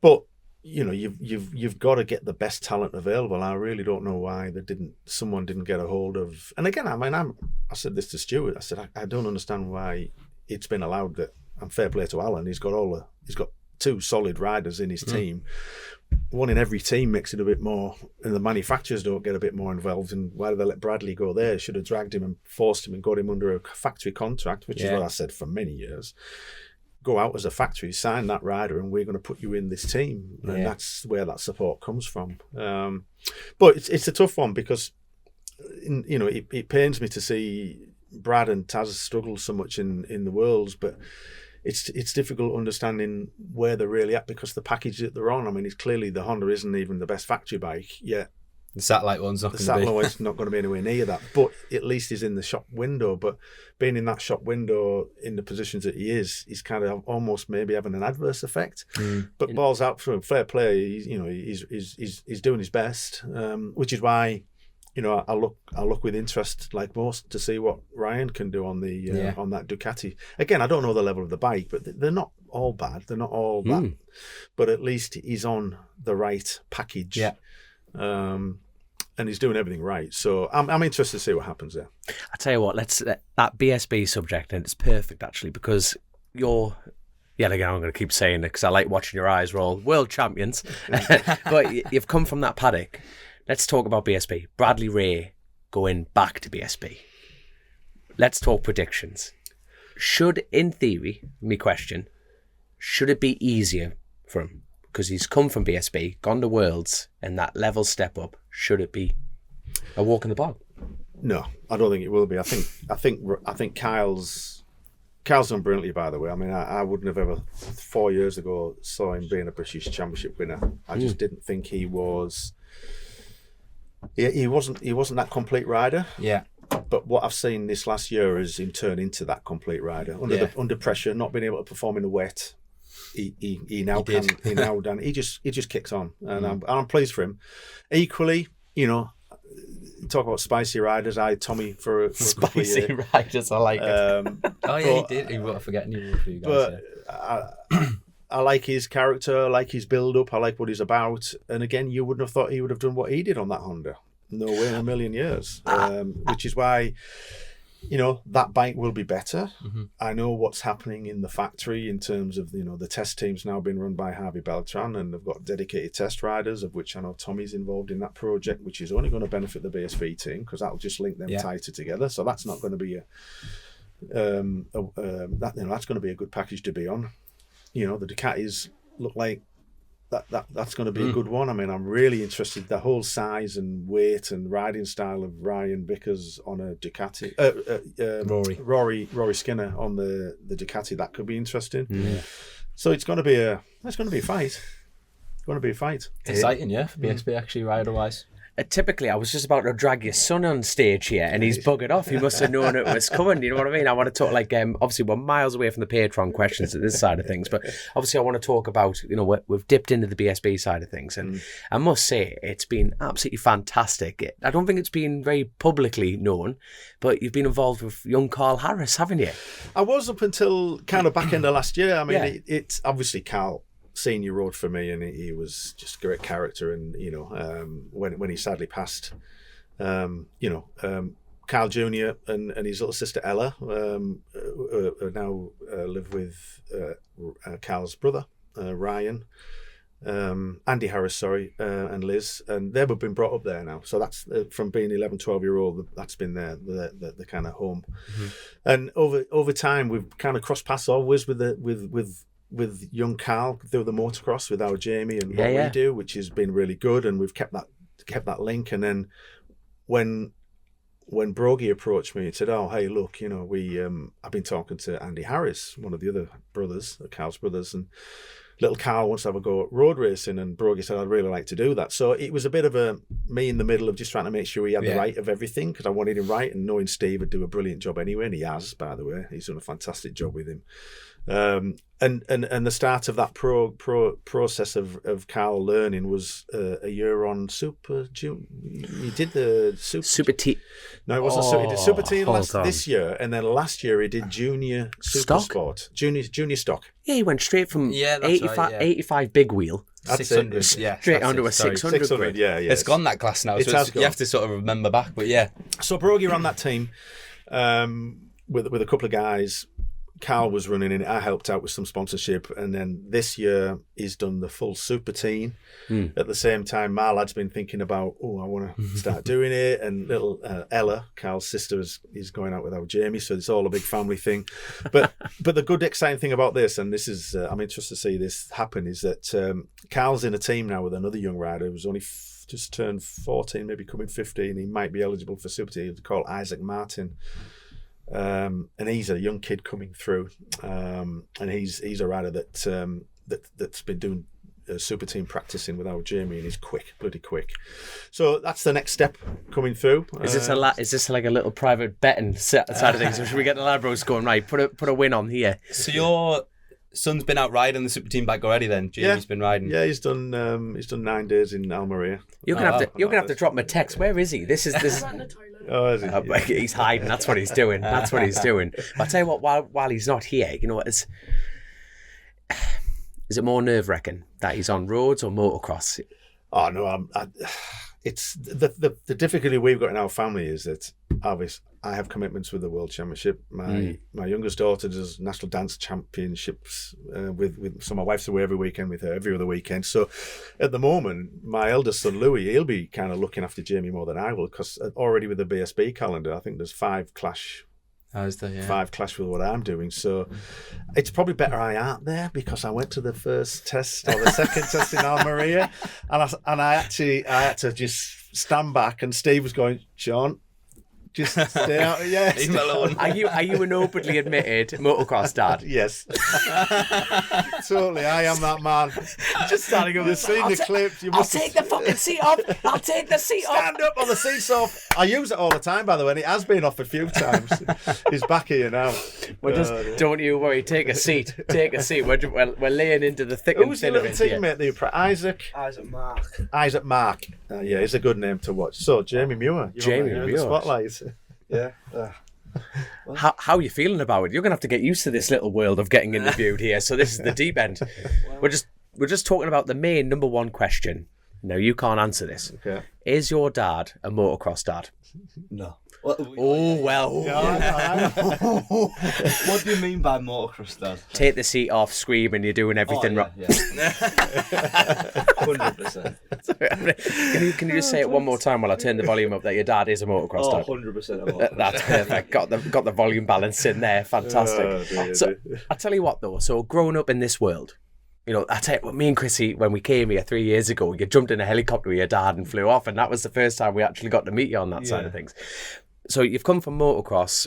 but you've got to get the best talent available. I really don't know why someone didn't get a hold of. And again, I said this to Stuart. I said I don't understand why it's been allowed that. And fair play to Alan. He's got 2 solid riders in his team. One in every team makes it a bit more, and the manufacturers don't get a bit more involved. And why did they let Bradley go there? Should have dragged him and forced him and got him under a factory contract, which is what I said for many years. Go out as a factory, sign that rider, and we're going to put you in this team. And that's where that support comes from. But it's a tough one because, it pains me to see Brad and Taz struggle so much in the Worlds, but it's difficult understanding where they're really at because the package that they're on. I mean, it's clearly the Honda isn't even the best factory bike yet. The satellite one's not going to be. The satellite one's not going to be anywhere near that, but at least he's in the shop window. But being in that shop window in the positions that he is, he's kind of almost maybe having an adverse effect. But balls out for him, fair play. He's doing his best, which is why. I look with interest, like most, to see what Ryan can do on on that Ducati. Again, I don't know the level of the bike, but they're not all bad. They're not all that. But at least he's on the right package. Yeah. And he's doing everything right. So I'm interested to see what happens there. I tell you what, let's that BSB subject, and it's perfect actually because you're. Yeah, again, I'm going to keep saying it because I like watching your eyes roll. World champions, but you've come from that paddock. Let's talk about BSB. Bradley Ray going back to BSB. Let's talk predictions. Should, in theory, my question, should it be easier for him? Because he's come from BSB, gone to Worlds, and that level step up, should it be a walk in the park? No, I don't think it will be. I think Kyle's done brilliantly, by the way. I mean, I wouldn't have ever, 4 years ago, saw him being a British Championship winner. I just didn't think he was... He wasn't that complete rider. Yeah. But what I've seen this last year is him turn into that complete rider under pressure, not being able to perform in the wet. He now done. He just kicks on, and I'm pleased for him. Equally, talk about spicy riders. I had Tommy for a spicy riders. I like it. He did. He won't forget any of you guys. But I like his character, I like his build-up, I like what he's about. And again, you wouldn't have thought he would have done what he did on that Honda. No way in a million years. Which is why that bike will be better. I know what's happening in the factory in terms of, the test team's now been run by Harvey Beltran, and they've got dedicated test riders, of which I know Tommy's involved in that project, which is only going to benefit the BSV team because that'll just link them tighter together. So that's not going to be that's going to be a good package to be on. The Ducatis look like that's going to be a good one. I mean, I'm really interested. The whole size and weight and riding style of Ryan Vickers on a Ducati, Rory Skinner on the Ducati, that could be interesting. So it's going to be a fight. It's going to be a fight. It's exciting, for BSB actually rider-wise. Typically, I was just about to drag your son on stage here, and he's buggered off. He must have known it was coming. You know what I mean? I want to talk obviously we're miles away from the Patreon questions at this side of things, but obviously I want to talk about, we've dipped into the BSB side of things, and I must say it's been absolutely fantastic. I don't think it's been very publicly known, but you've been involved with young Carl Harris, haven't you? I was up until kind of back end of last year. I mean, it's obviously Carl Senior rode for me, and he was just a great character. And when he sadly passed, Carl Jr. and his little sister Ella now live with Carl's brother Ryan, Andy Harris, and Liz, and they've been brought up there now. So that's from being 11, 12-year-old. That's been the kind of home. And over time, we've kind of crossed paths always with young Carl through the motocross with our Jamie and what we do, which has been really good, and we've kept that link. And then when Brogy approached me and said, "Oh, hey, look, I've been talking to Andy Harris, one of the other brothers, Carl's brothers, and little Carl wants to have a go at road racing," and Brogy said, "I'd really like to do that." So it was a bit of me in the middle of just trying to make sure he had the right of everything, because I wanted him right, and knowing Steve would do a brilliant job anyway, and he has, by the way. He's done a fantastic job with him. And the start of that process of Carl learning was a year on Super Junior. He did the Super T. No, it wasn't Super. He did Super T this year, and then last year he did Junior Super Sport, Junior Stock. Yeah, he went straight from 85 big wheel. 600, straight onto a 600 yeah. It's gone that class now, so you have to sort of remember back, but So Brogy ran that team with a couple of guys. Carl was running in it. I helped out with some sponsorship, and then this year he's done the full super team. At the same time, my lad's been thinking about, I want to start doing it, and little Ella, Carl's sister, is going out with our Jamie, so it's all a big family thing. But the good, exciting thing about this, and this is I'm interested to see this happen, is that Carl's in a team now with another young rider who's only just turned 14, maybe coming 15. He might be eligible for super team. It's called Isaac Martin. And he's a young kid coming through, and he's a rider that's been doing super team practicing with our Jamie, and he's bloody quick. So that's the next step coming through. Is this like a little private betting side of things? Or should we get the Ladbrokes going, right? Put a win on here. So your son's been out riding the super team bike already then? Jamie's been riding. Yeah, he's done 9 days in Almeria. You're gonna have to drop him a text. Where is he? This is. Oh, is he? He's hiding. That's what he's doing. I'll tell you what. While he's not here, is it more nerve-wracking that he's on roads or motocross? Oh no, it's the difficulty we've got in our family is that obviously I have commitments with the World Championship. My youngest daughter does national dance championships with so my wife's away every weekend with her, every other weekend. So at the moment, my eldest son Louis, he'll be kind of looking after Jamie more than I will, because already with the BSB calendar, I think there's 5 clash. 5 clash with what I'm doing, so it's probably better I aren't there, because I went to the first test or the second test in Almeria, and I had to just stand back, and Steve was going, "Shaun, just stay out." Yeah, leave him alone. Are you an openly admitted motocross dad? Yes, totally. I am that man. Just standing up. You've seen the clips. I'll take the fucking seat off. I'll take the seat off. Stand up on the seat's off. I use it all the time, by the way, and it has been off a few times. He's back here now. Don't you worry. Take a seat. Take a seat. We're laying into the thick and thin of it. Who's your little teammate? Isaac Mark. Yeah, he's a good name to watch. So Jamie Muir. Jamie Muir. The spotlight. Yeah. How are you feeling about it? You're gonna have to get used to this little world of getting interviewed here. So this is the deep end. We're just talking about the main number one question. Now, you can't answer this. Okay. Is your dad a motocross dad? No. Well. What do you mean by motocross, Dad? Take the seat off, screaming, you're doing everything wrong. 100%. Can you just say it one more time while I turn the volume up that your dad is a motocross dad? 100% a motocross. That's perfect. Got the volume balance in there. Fantastic. So I tell you what though. So growing up in this world, you know, I tell you what, me and Chrissy, when we came here 3 years ago, you jumped in a helicopter with your dad and flew off, and that was the first time we actually got to meet you on that side of things. So you've come from motocross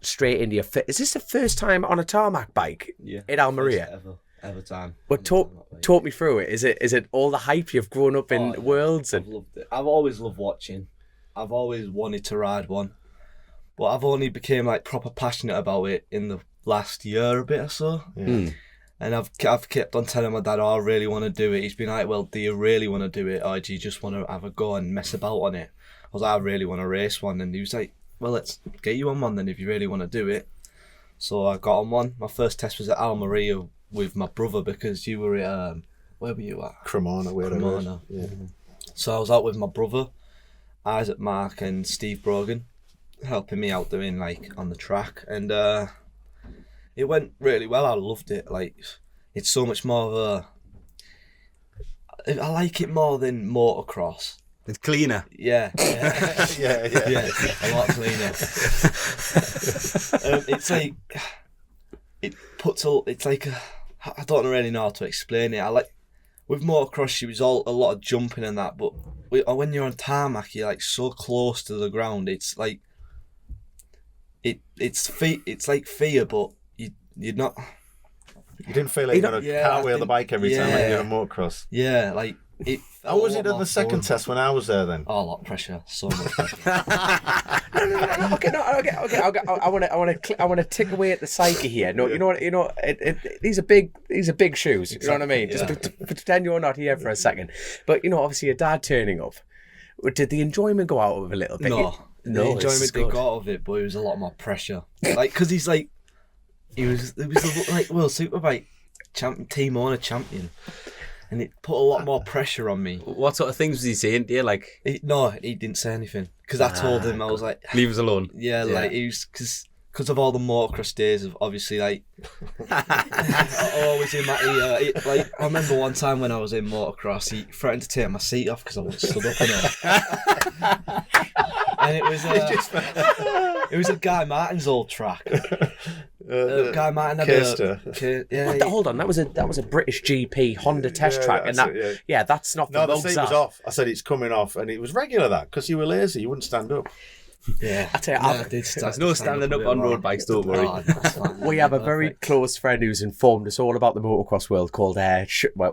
straight into your is this the first time on a tarmac bike in Almeria? Ever time. But talk me through it. Is it all the hype you've grown up in worlds? I've loved it. I've always loved watching. I've always wanted to ride one, but I've only became like proper passionate about it in the last year a bit or so. And I've kept on telling my dad, I really want to do it. He's been like, well, do you really want to do it, or do you just want to have a go and mess about on it? I was like, I really want to race one. And he was like, well, let's get you on one then if you really want to do it. So I got on one. My first test was at Almeria with my brother, because you were at, where were you at? Cremona, Cremona. Yeah. So I was out with my brother, Isaac Mark and Steve Brogan, helping me out doing like on the track. And it went really well. I loved it. Like, it's so much more of I like it more than motocross. It's cleaner. Yeah. Yeah. A lot cleaner. It's like, I don't really know how to explain it. I like, with motocross, it was a lot of jumping and that, but when you're on tarmac, you're like so close to the ground. It's like, it's like fear, but you're not. You didn't feel like you're going to cartwheel the bike every time like you're on motocross. Yeah, like it. How was it at the second test when I was there then? Oh, a lot of pressure, so much pressure. Okay. I want to tick away at the psyche here. No, you know what? These are big shoes. You know what I mean? Just pretend you're not here for a second. But you know, obviously, your dad turning up. Did the enjoyment go out of it a little bit? No, the enjoyment did go out of it, but it was a lot more pressure. Like, because he's like, it was like World Superbike team owner champion. And it put a lot more pressure on me. What sort of things was he saying to you? Like, he didn't say anything, because I told him, I was like, leave us alone. Yeah, like he was, because of all the motocross days of obviously like always in my ear. Like, I remember one time when I was in motocross, he threatened to take my seat off because I wasn't stood up enough. And it was a Guy Martin's old track. Guy Martin had hold on, that was a British GP Honda test track, and that's not the seat was off. I said it's coming off, and it was regular that because you were lazy, you wouldn't stand up. Yeah, I tell you, there's no standing up on road bikes. Don't worry. We have a very close friend who's informed us all about the motocross world called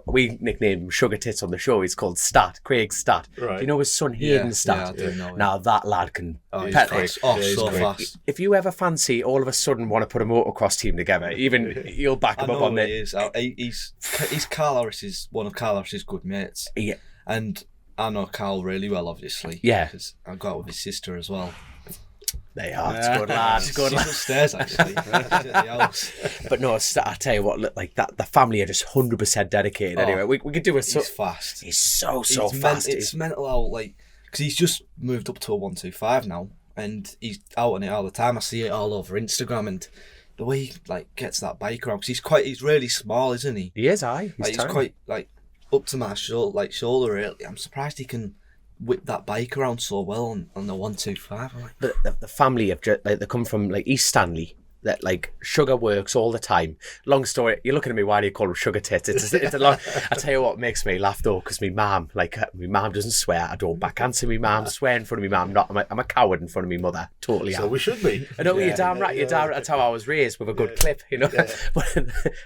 we nicknamed him Sugar Tits on the show. He's called Stat, Craig Stat. Right. Do you know his son Hayden Stat? Yeah, I do know him. Now that lad can pedal. So fast. If you ever fancy all of a sudden want to put a motocross team together, even you'll back him up on this. He's Carl Harris's one of Carl Harris's good mates. Yeah, and I know Carl really well, obviously. Yeah, because I got with his sister as well. They are. It's good lad. She's upstairs actually. At the house. But no, I tell you what, like that, the family are just 100% dedicated. Anyway, we could do a. He's fast. He's so fast. It's mental how, like, because he's just moved up to a 125 now, and he's out on it all the time. I see it all over Instagram, and the way he like gets that bike around, because he's really small, isn't he? He is. He's quite like up to my shoulder. Really, I'm surprised he can whip that bike around so well on the 125. But the family have just, like, they come from like East Stanley. That like sugar works all the time. Long story. You're looking at me. Why do you call them sugar tits? It's a long. I tell you what makes me laugh though, because my mum doesn't swear. I don't backhand my mum. Swear in front of my mum. I'm a coward in front of my mother. Totally. So we should be. I know you're damn right. You're damn right. That's how I was raised, with a good clip, you know. Yeah. But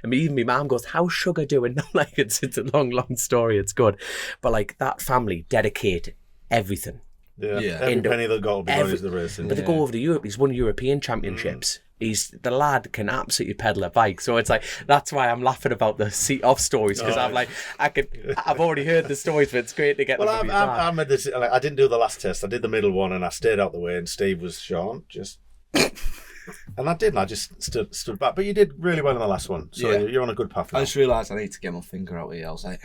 I mean, even my mum goes, "How's sugar doing?" Like it's a long story. It's good, but like that family dedicate everything. Yeah. Every penny they got will be going into the racing. But they go over to Europe. He's won European championships. The lad can absolutely pedal a bike, so it's like that's why I'm laughing about the seat off stories, because I'm like I've already heard the stories, but it's great to get them. Well, I made this. I didn't do the last test. I did the middle one, and I stayed out the way. And Steve was Shaun, just, and I did. And I just stood back. But you did really well in the last one, so you're on a good path now. I just realised I need to get my finger out here. I was like,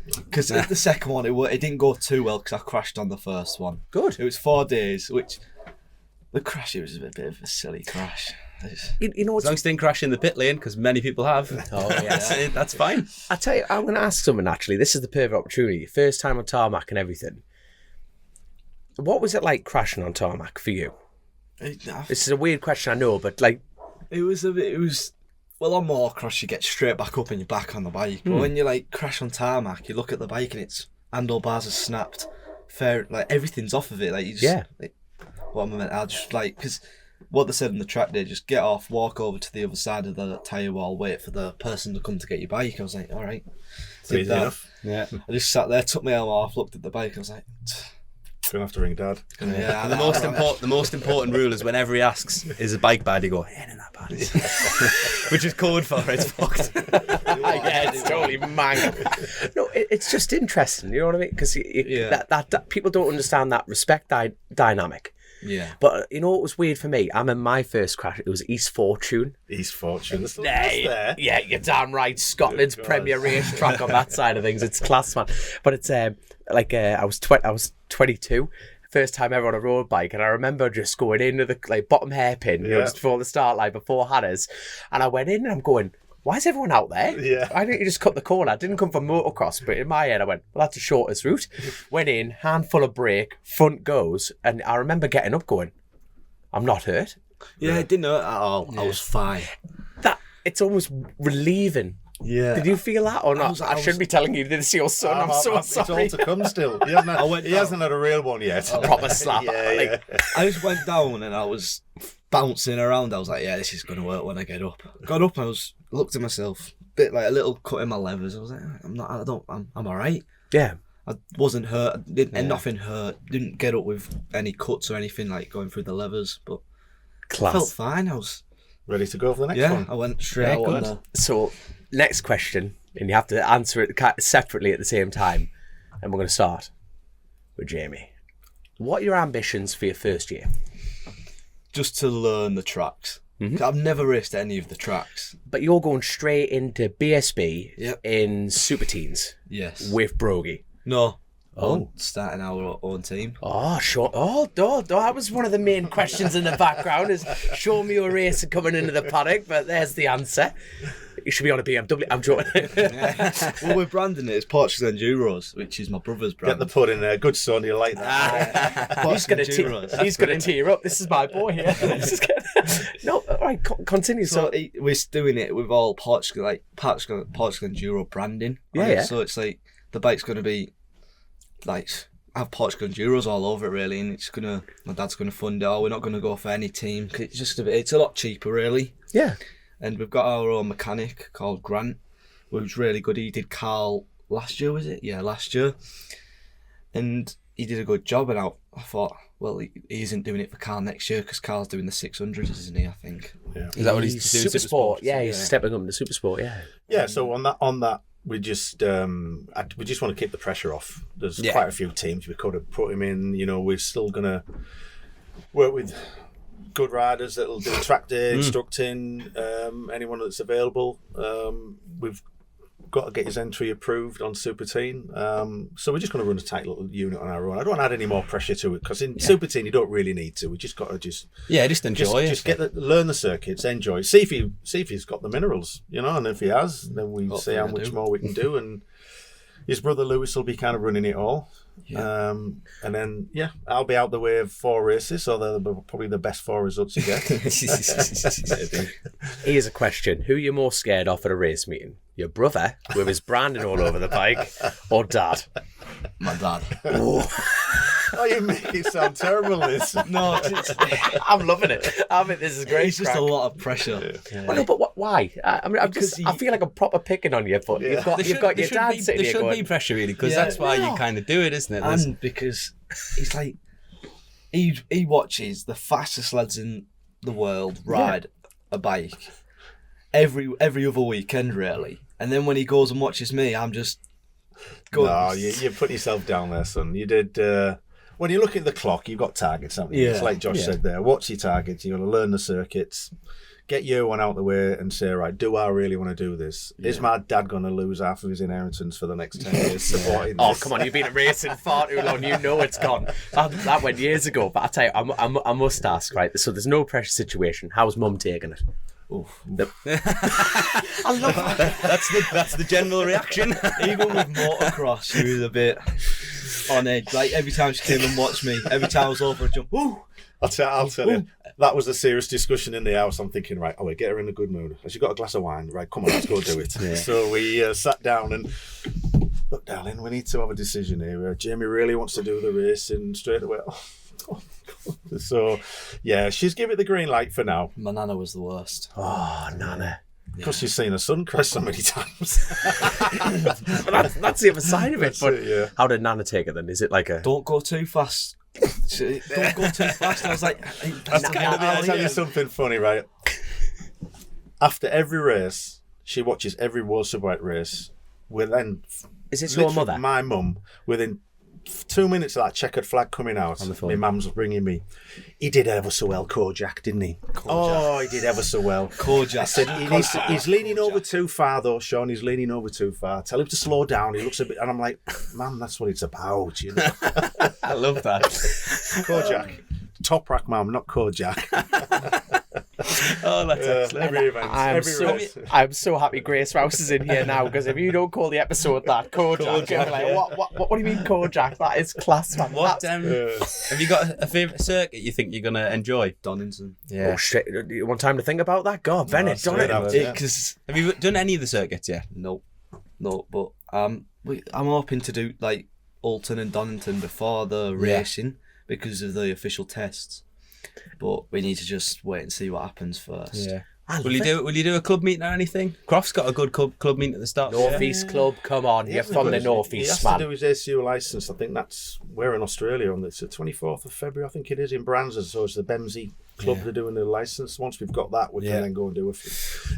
Because the second one, it didn't go too well because I crashed on the first one. Good. It was 4 days, which the crash, it was a bit of a silly crash. You know As long as you didn't crash in the pit lane, because many people have. Oh, yes. That's fine. I tell you, I'm going to ask someone, actually. This is the perfect opportunity. First time on tarmac and everything. What was it like crashing on tarmac for you? This is a weird question, I know, but like... It was well, on motocross you get straight back up and you're back on the bike. But when you like crash on tarmac, you look at the bike and its handlebars are snapped. Everything's off of it. Like you just, like, what am I meant? I just like, because what they said on the track day, just get off, walk over to the other side of the tyre wall, wait for the person to come to get your bike. I was like, all right, Easy enough. Yeah. I just sat there, took my helmet off, looked at the bike. I was like, Gonna have to ring Dad. yeah. The most important rule is whenever he asks, "Is the bike bad?" You go, "Ain't in that bad," which is code for it's fucked. Yeah, it's totally mangled. No, it's just interesting, you know what I mean? Because that people don't understand that respect dynamic. Yeah. But you know what was weird for me? I'm in my first crash. It was East Fortune. East Fortune. That's Yeah, you're damn right. Scotland's premier racetrack on that side of things. It's class, man. But it's I was 22. First time ever on a road bike, and I remember just going into the bottom hairpin, just before the start line, before Hannah's, and I went in and I'm going, why is everyone out there? Yeah. Why didn't you just cut the corner? I didn't come from motocross, but in my head I went, well, that's the shortest route. Went in, handful of brake, front goes, and I remember getting up going, I'm not hurt. Yeah, it didn't hurt at all. I was fine. It's almost relieving. Yeah. Did you feel that or not? I shouldn't be telling you this is your son. I'm so sorry. It's all to come still. He hasn't had a real one yet. A proper slap. Yeah. I just went down and I was bouncing around. I was like, yeah, this is going to work when I get up. Got up and I looked at myself, bit like a little cut in my levers. I was like, I'm all right. Yeah. I wasn't hurt, and nothing hurt. Didn't get up with any cuts or anything like going through the levers, but Class. I felt fine. I was ready to go for the next one. I went straight out on the... So, next question, and you have to answer it separately at the same time, and we're going to start with Jamie. What are your ambitions for your first year? Just to learn the tracks. Mm-hmm. I've never raced any of the tracks. But you're going straight into BSB in Super Teens. Yes. With Brogy. No. Starting our own team. Oh, sure. Oh, that was one of the main questions in the background. Is Shaun Muir Racing coming into the paddock? But there's the answer. You should be on a BMW. I'm joking. Well, we're branding it as Portugal Enduros, which is my brother's brand. Get the put in there. Good son, you like that. He's going to tear up. This is my boy here. No, all right, continue. So we're doing it with all Portugal Enduro branding. Yeah. So it's like the bike's going to be like have Portugal Enduros all over it really, and my dad's gonna fund it. We're not gonna go for any team. It's a lot cheaper really. Yeah. And we've got our own mechanic called Grant, who's really good. He did Carl last year, was it? Yeah, last year. And he did a good job, and I thought, well, he isn't doing it for Carl next year because Carl's doing the 600s, isn't he? I think. Yeah. Is that what he's doing? Super Sport. Yeah, he's stepping up into Super Sport. Yeah. Yeah. So on that, we just want to keep the pressure off. There's quite a few teams we could have put him in. You know, we're still gonna work with good riders that'll do track day, instructing, anyone that's available. We've got to get his entry approved on Super Teen. So we're just going to run a tight little unit on our own. I don't want to add any more pressure to it because in Super Teen you don't really need to. We just got to just enjoy it. Just learn the circuits, enjoy. See if he's got the minerals, you know. And if he has, then we see how much more we can do. And his brother Lewis will be kind of running it all. Yeah. And then I'll be out the way of 4 races, so they're probably the best 4 results you get. Here's a question: who are you more scared of at a race meeting? Your brother with his branding all over the bike, or Dad? My dad. Oh, you make it sound terrible, this. No, I'm loving it. I mean, this is great. It's just a lot of pressure. Yeah. Well, no, but why? I mean, I feel like I'm proper picking on you, but you've got your dad sitting here going... There should be pressure, really, because that's why you kind of do it, isn't it? And because he's like... He watches the fastest lads in the world ride a bike every other weekend, really. And then when he goes and watches me, I'm just... No, you put yourself down there, son. You did... when you look at the clock, you've got targets, haven't you? It's like Josh said there. What's your targets? You've got to learn the circuits, get your one out the way and say, right, do I really want to do this? Is my dad going to lose half of his inheritance for the next 10 years supporting Oh, this? come on, you've been racing far too long. You know it's gone. That went years ago. But I tell you, I must ask, right? So there's no pressure situation. How's Mum taking it? I love that. That's the general reaction. Even with motocross, she was a bit on edge. Like every time she came and watched me, every time I was over a jump, woo! I'll tell you, that was a serious discussion in the house. I'm thinking, right, oh, get her in a good mood. Has she got a glass of wine? Right, come on, let's go do it. Yeah. So we sat down and, look, darling, we need to have a decision here. Jamie really wants to do the race, and straight away, so, yeah, she's given it the green light for now. My nana was the worst. Oh, Nana. Because she's seen her son crash so many times. That's the other side of it. But yeah. how did Nana take it then? Is it like a... Don't go too fast. Don't go too fast. I was like, That's kind of I'll tell you something funny, right? After every race, she watches every World Superbike race. Is this your mother? My mum, within 2 minutes of that checkered flag coming out, my mum's bringing me. He did ever so well, Kojack, didn't he? Oh, he did ever so well. Kojack. I said, he's leaning over too far, though, Shaun. He's leaning over too far. Tell him to slow down. He looks a bit... And I'm like, Mum, that's what it's about, you know. I love that. Kojack. Toprak, Mum, not Kojack. Oh, that's excellent. Every event. I'm so happy Grace Rouse is in here now, because if you don't call the episode that, Kojack, you're like, what do you mean Kojack? That is class, man. Have you got a favourite circuit you think you're going to enjoy? Donington. Yeah. Oh, shit. You want time to think about that? God, Bennett, Donington. Have you done any of the circuits yet? No, but I'm hoping to do like Alton and Donington before the racing because of the official tests. But we need to just wait and see what happens first. Yeah. Will you do a club meeting or anything? Croft's got a good club meeting at the start. North East Club, come on, you're from the North East, man. He has to do his ACU licence. I think we're in Australia on the 24th of February. I think it is in Branson. So it's the Bemsey Club they're doing the licence. Once we've got that, we can then go and do a few.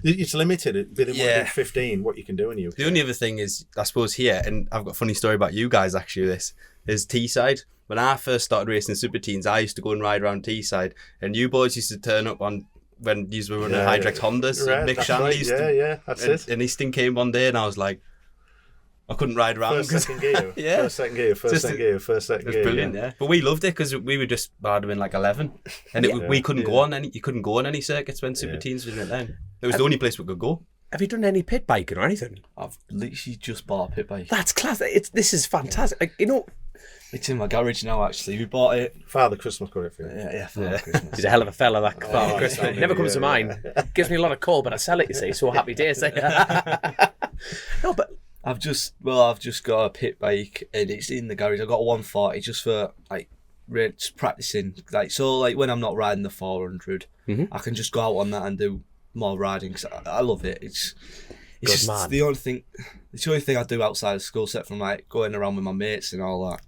It's limited. Within 15, what you can do in the UK. The only other thing is, I suppose here, and I've got a funny story about you guys actually. This is Teesside. When I first started racing Super Teens, I used to go and ride around Teesside, and you boys used to turn up on when you were running Hydrex Hondas. Right, Nick Shanley used to, that's it. And Easton came one day, and I was like, I couldn't ride around. First, second gear. First, second gear. It was brilliant, yeah. But we loved it because we were just hard in like 11, and we couldn't go on any. You couldn't go on any circuits when Super Teens was in it then. It was the only place we could go. Have you done any pit biking or anything? I've literally just bought a pit bike. That's class. This is fantastic. Like, you know, it's in my garage now. Actually, we bought it. Father Christmas got it for you. Yeah, Father Christmas. He's a hell of a fella, that Father Christmas. Never comes to mind. Gives me a lot of call, but I sell it. You see, so happy days. No, but I've just got a pit bike and it's in the garage. I've got a 140 just for like just practicing. Like when I'm not riding the 400, I can just go out on that and do more riding. Cause I love it. It's just the only thing I do outside of school, except from like going around with my mates and all that.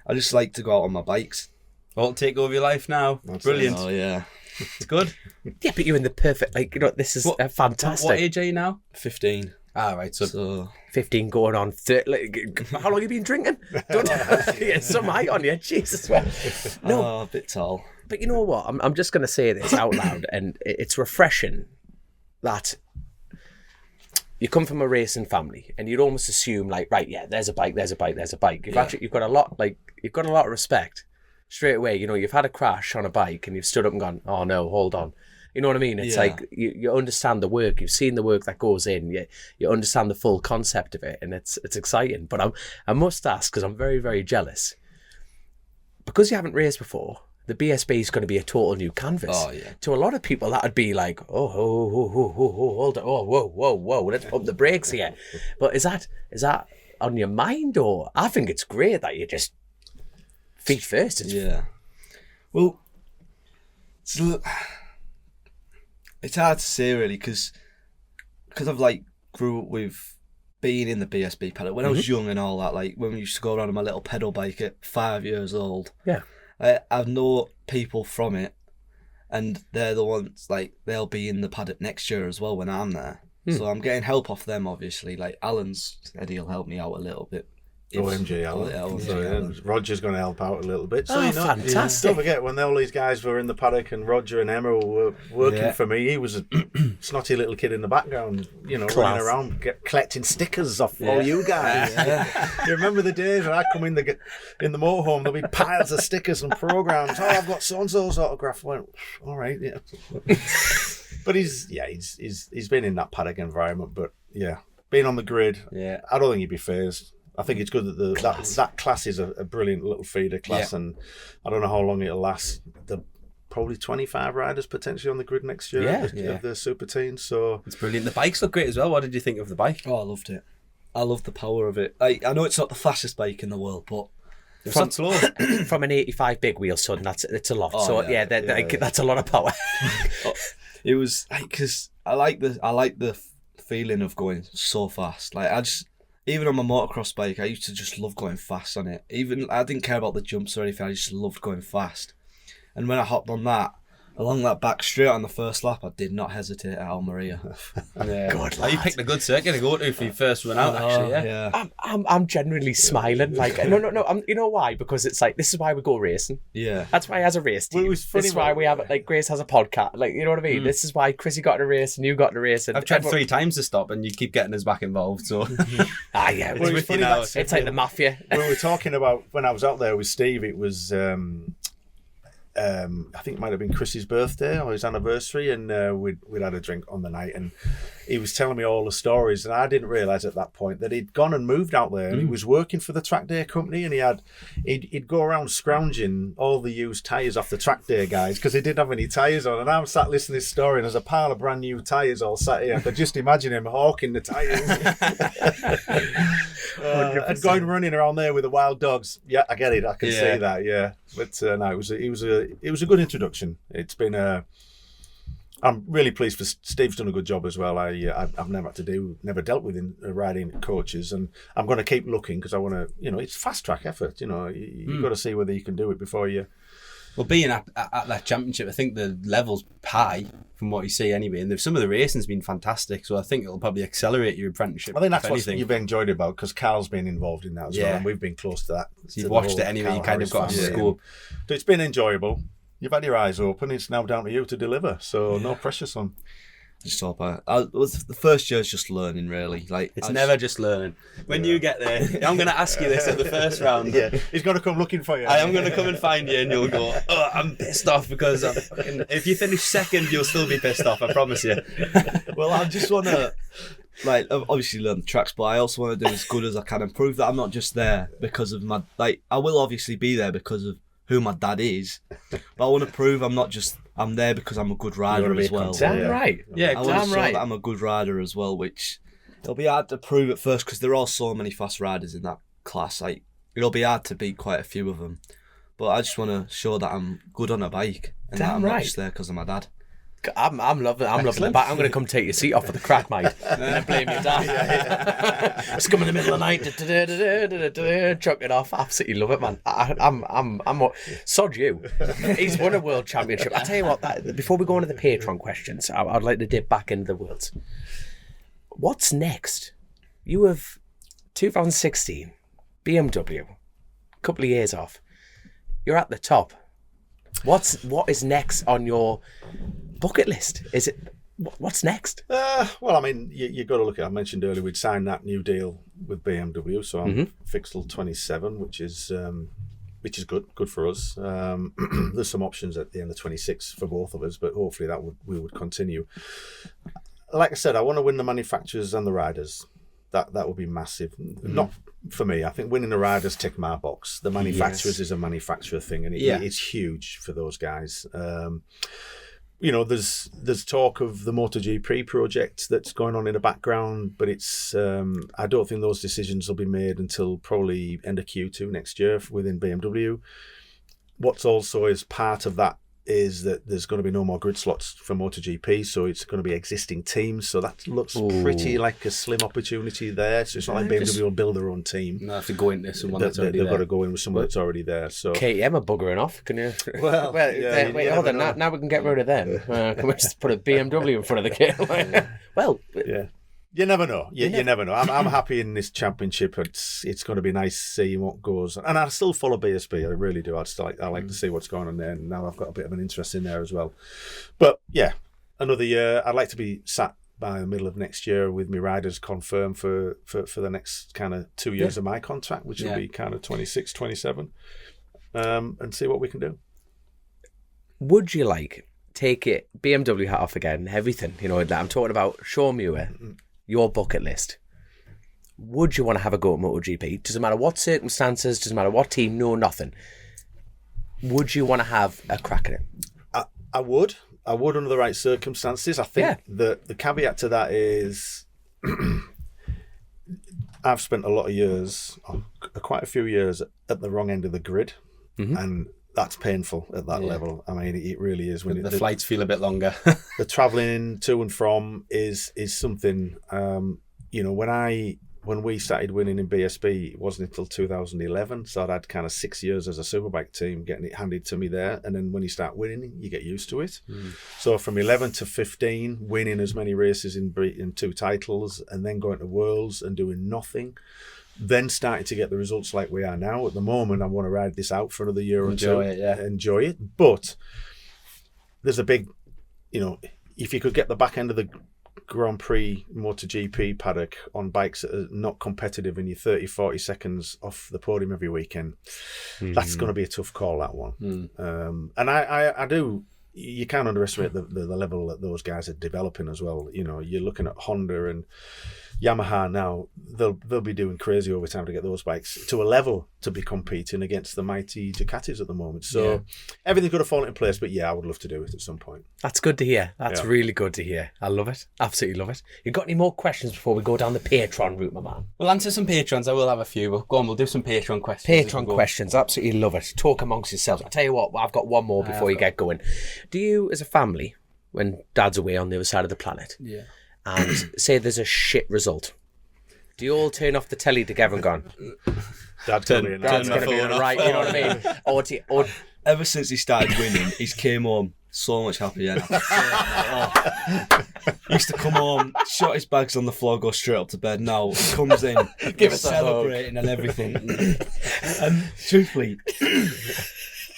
I just like to go out on my bikes. All take over your life now. Brilliant. Oh yeah, it's good. Yeah, but you're in the perfect. Like, you know, this is fantastic. What age are you now? 15. Ah, right. So 15 going on 30. Like, how long have you been drinking? Some height on you. Jesus. No, a bit tall. But you know what? I'm just going to say this out loud, and it's refreshing that you come from a racing family, and you'd almost assume like, right, yeah, there's a bike. You've got a lot of respect straight away. You know, you've had a crash on a bike, and you've stood up and gone, oh no, hold on. You know what I mean? It's like you understand the work. You've seen the work that goes in. You understand the full concept of it, and it's exciting. But I must ask, because I'm very, very jealous, because you haven't raced before. The BSB is going to be a total new canvas. Oh, yeah. To a lot of people, that would be like, hold on, whoa, let's pump the brakes here. But is that on your mind, or I think it's great that you just feet first. Well, it's hard to say really because I've like grew up with being in the BSB paddock when I was young and all that. Like when we used to go around on my little pedal bike at 5 years old. Yeah. I know people from it, and they're the ones, like, they'll be in the paddock next year as well when I'm there. So I'm getting help off them, obviously. Like, Alan's said he'll help me out a little bit. OMG. So Roger's going to help out a little bit. So fantastic! Don't forget when all these guys were in the paddock and Roger and Emma were working for me. He was a snotty little kid in the background, running around collecting stickers off all you guys. You remember the days when I come in the motorhome? There'll be piles of stickers and programs. Oh, I've got so and so's autograph. I went, all right, yeah. But he's been in that paddock environment. But yeah, being on the grid, I don't think he'd be phased. I think it's good that that class is a brilliant little feeder class, and I don't know how long it'll last. Probably 25 riders potentially on the grid next year of the super team. So it's brilliant. The bikes look great as well. What did you think of the bike? Oh, I loved it. I love the power of it. I know it's not the fastest bike in the world, but from an 85 big wheel, son, it's a lot. That's a lot of power. It was because I like the feeling of going so fast. Even on my motocross bike, I used to just love going fast on it. Even I didn't care about the jumps or anything. I just loved going fast. And when I hopped on that, along that back straight on the first lap, I did not hesitate at Almeria. Good lad. You picked a good circuit to go to for your first run out, actually. Yeah. I'm genuinely smiling. No. You know why? Because it's like, this is why we go racing. Yeah. That's why he has a race team. This is why we have Grace has a podcast. You know what I mean? This is why Chrissy got in a race and you got in a race. And I've tried 3 times to stop and you keep getting us back involved. So it's funny now. It's like the mafia. We were talking about when I was out there with Steve. It was. I think it might have been Chris's birthday or his anniversary, and we'd had a drink on the night, and he was telling me all the stories, and I didn't realise at that point that he'd gone and moved out there, and he was working for the track day company, and he'd go around scrounging all the used tyres off the track day guys because he didn't have any tyres on, and I'm sat listening to this story, and there's a pile of brand new tyres all sat here. I could just imagine him hawking the tyres. And going running around there with the wild dogs. Yeah, I get it. I can see that. Yeah, but no, it was a good introduction. It's been I'm really pleased for Steve's done a good job as well. I've never dealt with riding coaches, and I'm going to keep looking because I want to. It's fast track effort. You've got to see whether you can do it before you. Well, being at that championship, I think the level's high from what you see anyway, and some of the racing's been fantastic. So I think it'll probably accelerate your apprenticeship. I think that's what you've enjoyed about because Carl's been involved in that as well, and we've been close to that. So you've watched it anyway. You kind of got a scope. So it's been enjoyable. You've had your eyes open. It's now down to you to deliver. So no pressure, son. Just hope the first year's just learning, really. It's never just learning. When you get there, I'm going to ask you this at the first round. Yeah, he's going to come looking for you. I am going to come and find you, and you'll go, "Oh, I'm pissed off because if you finish second, you'll still be pissed off. I promise you." Well, I just want to obviously learn the tracks, but I also want to do as good as I can and prove that I'm not just there because of my I will obviously be there because of who my dad is, but I want to prove I'm there because I'm a good rider as well. Damn right. Yeah, I want to show that I'm a good rider as well, which it'll be hard to prove at first because there are so many fast riders in that class. It'll be hard to beat quite a few of them, but I just want to show that I'm good on a bike and that I'm not just there because of my dad. I'm loving the back. I'm going to come take your seat off for the crack, mate, and then blame your dad. Just come in the middle of the night, chuck it off. Absolutely love it, man. I'm sod you. He's won a world championship. I tell you what, before we go on to the Patreon questions, I'd like to dip back into the worlds. What's next? You have 2016 BMW, a couple of years off. You're at the top. What is next on your bucket list? Is it what's next? Well, I mean, you got to look at. I mentioned earlier we'd signed that new deal with BMW, so I'm fixed till 27, which is good for us. There's some options at the end of 26 for both of us, but hopefully we would continue. Like I said, I want to win the manufacturers and the riders. That would be massive. Not for me. I think winning the riders tick my box. The manufacturers is a manufacturer thing, and it's huge for those guys. There's talk of the MotoGP project that's going on in the background, but it's I don't think those decisions will be made until probably end of Q2 next year within BMW. What's also is part of that is that there's going to be no more grid slots for MotoGP, so it's going to be existing teams. So that looks pretty like a slim opportunity there. So it's not like BMW will build their own team. No, have to go into someone that's already there. They've there. got to go in with someone that's already there. So KTM are buggering off. Can you? Well, wait, hold on. Now we can get rid of them. Can we just put a BMW in front of the kit? Well, You never know. You never know. I'm happy in this championship. It's going to be nice seeing what goes. And I still follow BSB. I really do. I like to see what's going on there. And now I've got a bit of an interest in there as well. But yeah, another year. I'd like to be sat by the middle of next year with my riders confirmed for the next kind of 2 years of my contract, which will be kind of 26, 27, and see what we can do. Would you take it, BMW hat off again, everything, I'm talking about Shaun Muir, your bucket list. Would you want to have a go at MotoGP? Doesn't matter what circumstances, doesn't matter what team, no nothing. Would you want to have a crack at it? I would under the right circumstances. I think the caveat to that is I've spent a lot of years, quite a few years, at the wrong end of the grid, and that's painful at that level. I mean, it really is. When the flights feel a bit longer. The travelling to and from is something. When we started winning in BSB, it wasn't until 2011, so I'd had kind of 6 years as a Superbike team, getting it handed to me there. And then when you start winning, you get used to it. So from 11 to 15, winning as many races in 2 titles, and then going to Worlds and doing nothing, then starting to get the results like we are now. At the moment, I want to ride this out for another year or two. Enjoy it. But there's a big, if you could get the back end of the Grand Prix MotoGP paddock on bikes that are not competitive and you're 30, 40 seconds off the podium every weekend, that's going to be a tough call, that one. And I do, you can't underestimate the level that those guys are developing as well. You're looking at Honda and Yamaha now, they'll be doing crazy overtime to get those bikes to a level to be competing against the mighty Ducatis at the moment. So everything's got to fall into place, but I would love to do it at some point. That's good to hear. That's really good to hear. I love it. Absolutely love it. You got any more questions before we go down the Patreon route, my man? We'll answer some Patrons. I will have a few, but go on, we'll do some Patreon questions. Patreon questions, absolutely love it. Talk amongst yourselves. I'll tell you what, I've got one more before you get going. Do you, as a family, when Dad's away on the other side of the planet, and say there's a shit result, do you all turn off the telly together and gone, Dad's going to be right, you know what I mean? Or ever since he started winning, he's came home so much happier. He used to come home, shut his bags on the floor, go straight up to bed. Now he comes in, Give us celebrating and everything. And truthfully,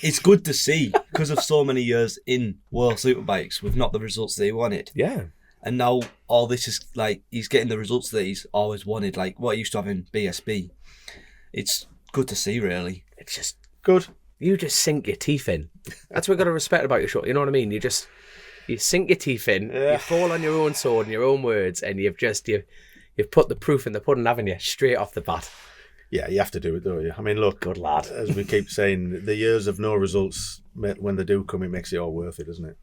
it's good to see because of so many years in World Superbikes with not the results that he wanted. Yeah. And now all this is he's getting the results that he's always wanted, like what he used to have in BSB. It's good to see, really. It's just good. You just sink your teeth in. That's what we've got to respect about your show. You know what I mean? You sink your teeth in, you fall on your own sword and your own words, and you've put the proof in the pudding, haven't you? Straight off the bat. Yeah, you have to do it, don't you? I mean, look, good lad. As we keep saying, the years of no results, when they do come, it makes it all worth it, doesn't it?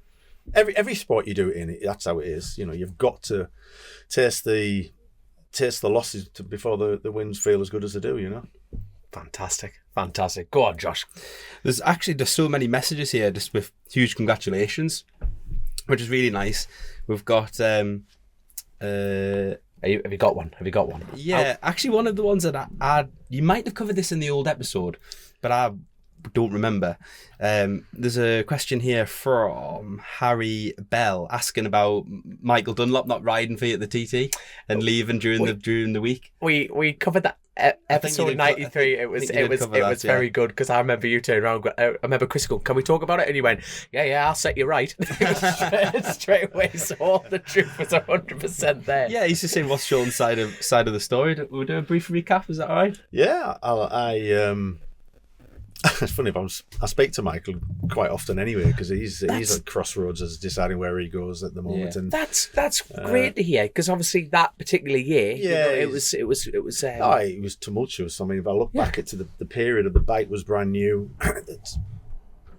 Every sport you do it in, that's how it is. You've got to taste the losses before the wins feel as good as they do. Fantastic. Go on, Josh. There's so many messages here, just with huge congratulations, which is really nice. We've got. Have you got one? Yeah, actually, one of the ones that you might have covered this in the old episode, but I don't remember. There's a question here from Harry Bell asking about Michael Dunlop not riding for you at the TT and leaving during the week. We covered that episode 93. It was very good because I remember you turning around. I remember Chris going, "Can we talk about it?" And you went, "Yeah, I'll set you right." straight away. So all the truth was 100% there. Yeah, he's just saying what's Shaun's side of the story. We'll do a brief recap. Is that all right? Yeah, it's funny, I speak to Michael quite often anyway because he's at crossroads as deciding where he goes at the moment. And that's great to hear because obviously that particular year, it was. It was tumultuous. I mean, if I look back into the period of the bike was brand new.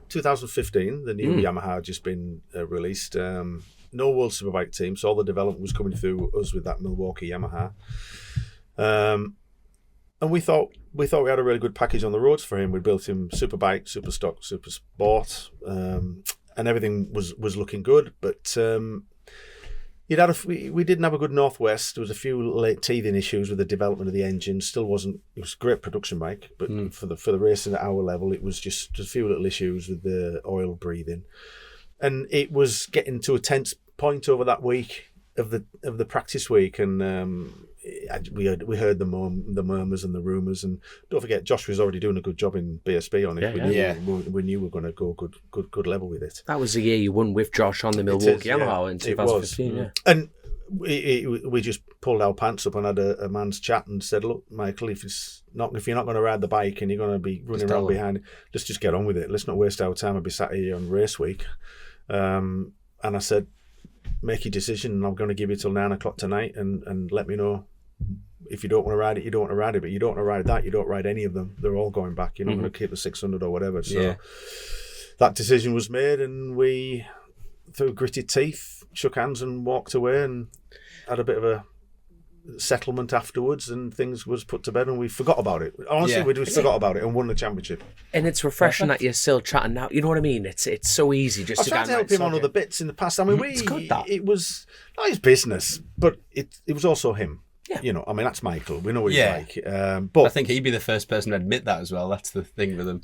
2015, the new Yamaha had just been released. No World Superbike team, so all the development was coming through us with that Milwaukee Yamaha. And we thought we had a really good package on the roads for him. We built him Superbike, Super Stock, Super Sport, and everything was looking good. But we didn't have a good Northwest. There was a few late teething issues with the development of the engine. Still wasn't. It was a great production bike, but for the racing at our level, it was just a few little issues with the oil breathing, and it was getting to a tense point over that week. of the practice week, and we heard the murmurs and the rumours, and don't forget Josh was already doing a good job in BSB on it. We knew we were going to go good level with it. That was the year you won with Josh on the Milwaukee Yamaha in 2015. Yeah, and we just pulled our pants up and had a man's chat and said, "Look, Michael, if you're not going to ride the bike and you're going to be running around behind, just get on with it. Let's not waste our time and be sat here on race week." And I said, "Make your decision, and I'm going to give you till 9 o'clock tonight, and let me know if you don't want to ride it. You don't want to ride it, but you don't want to ride that. You don't ride any of them. They're all going back. You're not going to keep the 600 or whatever." So that decision was made, and we, through gritted teeth, shook hands and walked away, and had a bit of a settlement afterwards, and things was put to bed, and we forgot about it. Honestly, we just forgot about it and won the championship. And it's refreshing that you're still chatting now. You know what I mean? It's so easy just I tried to help him on other bits in the past. I mean, it's good, that. It was not his business, but it was also him. Yeah. You know, I mean, that's Michael. We know what he's like. But I think he'd be the first person to admit that as well. That's the thing with him.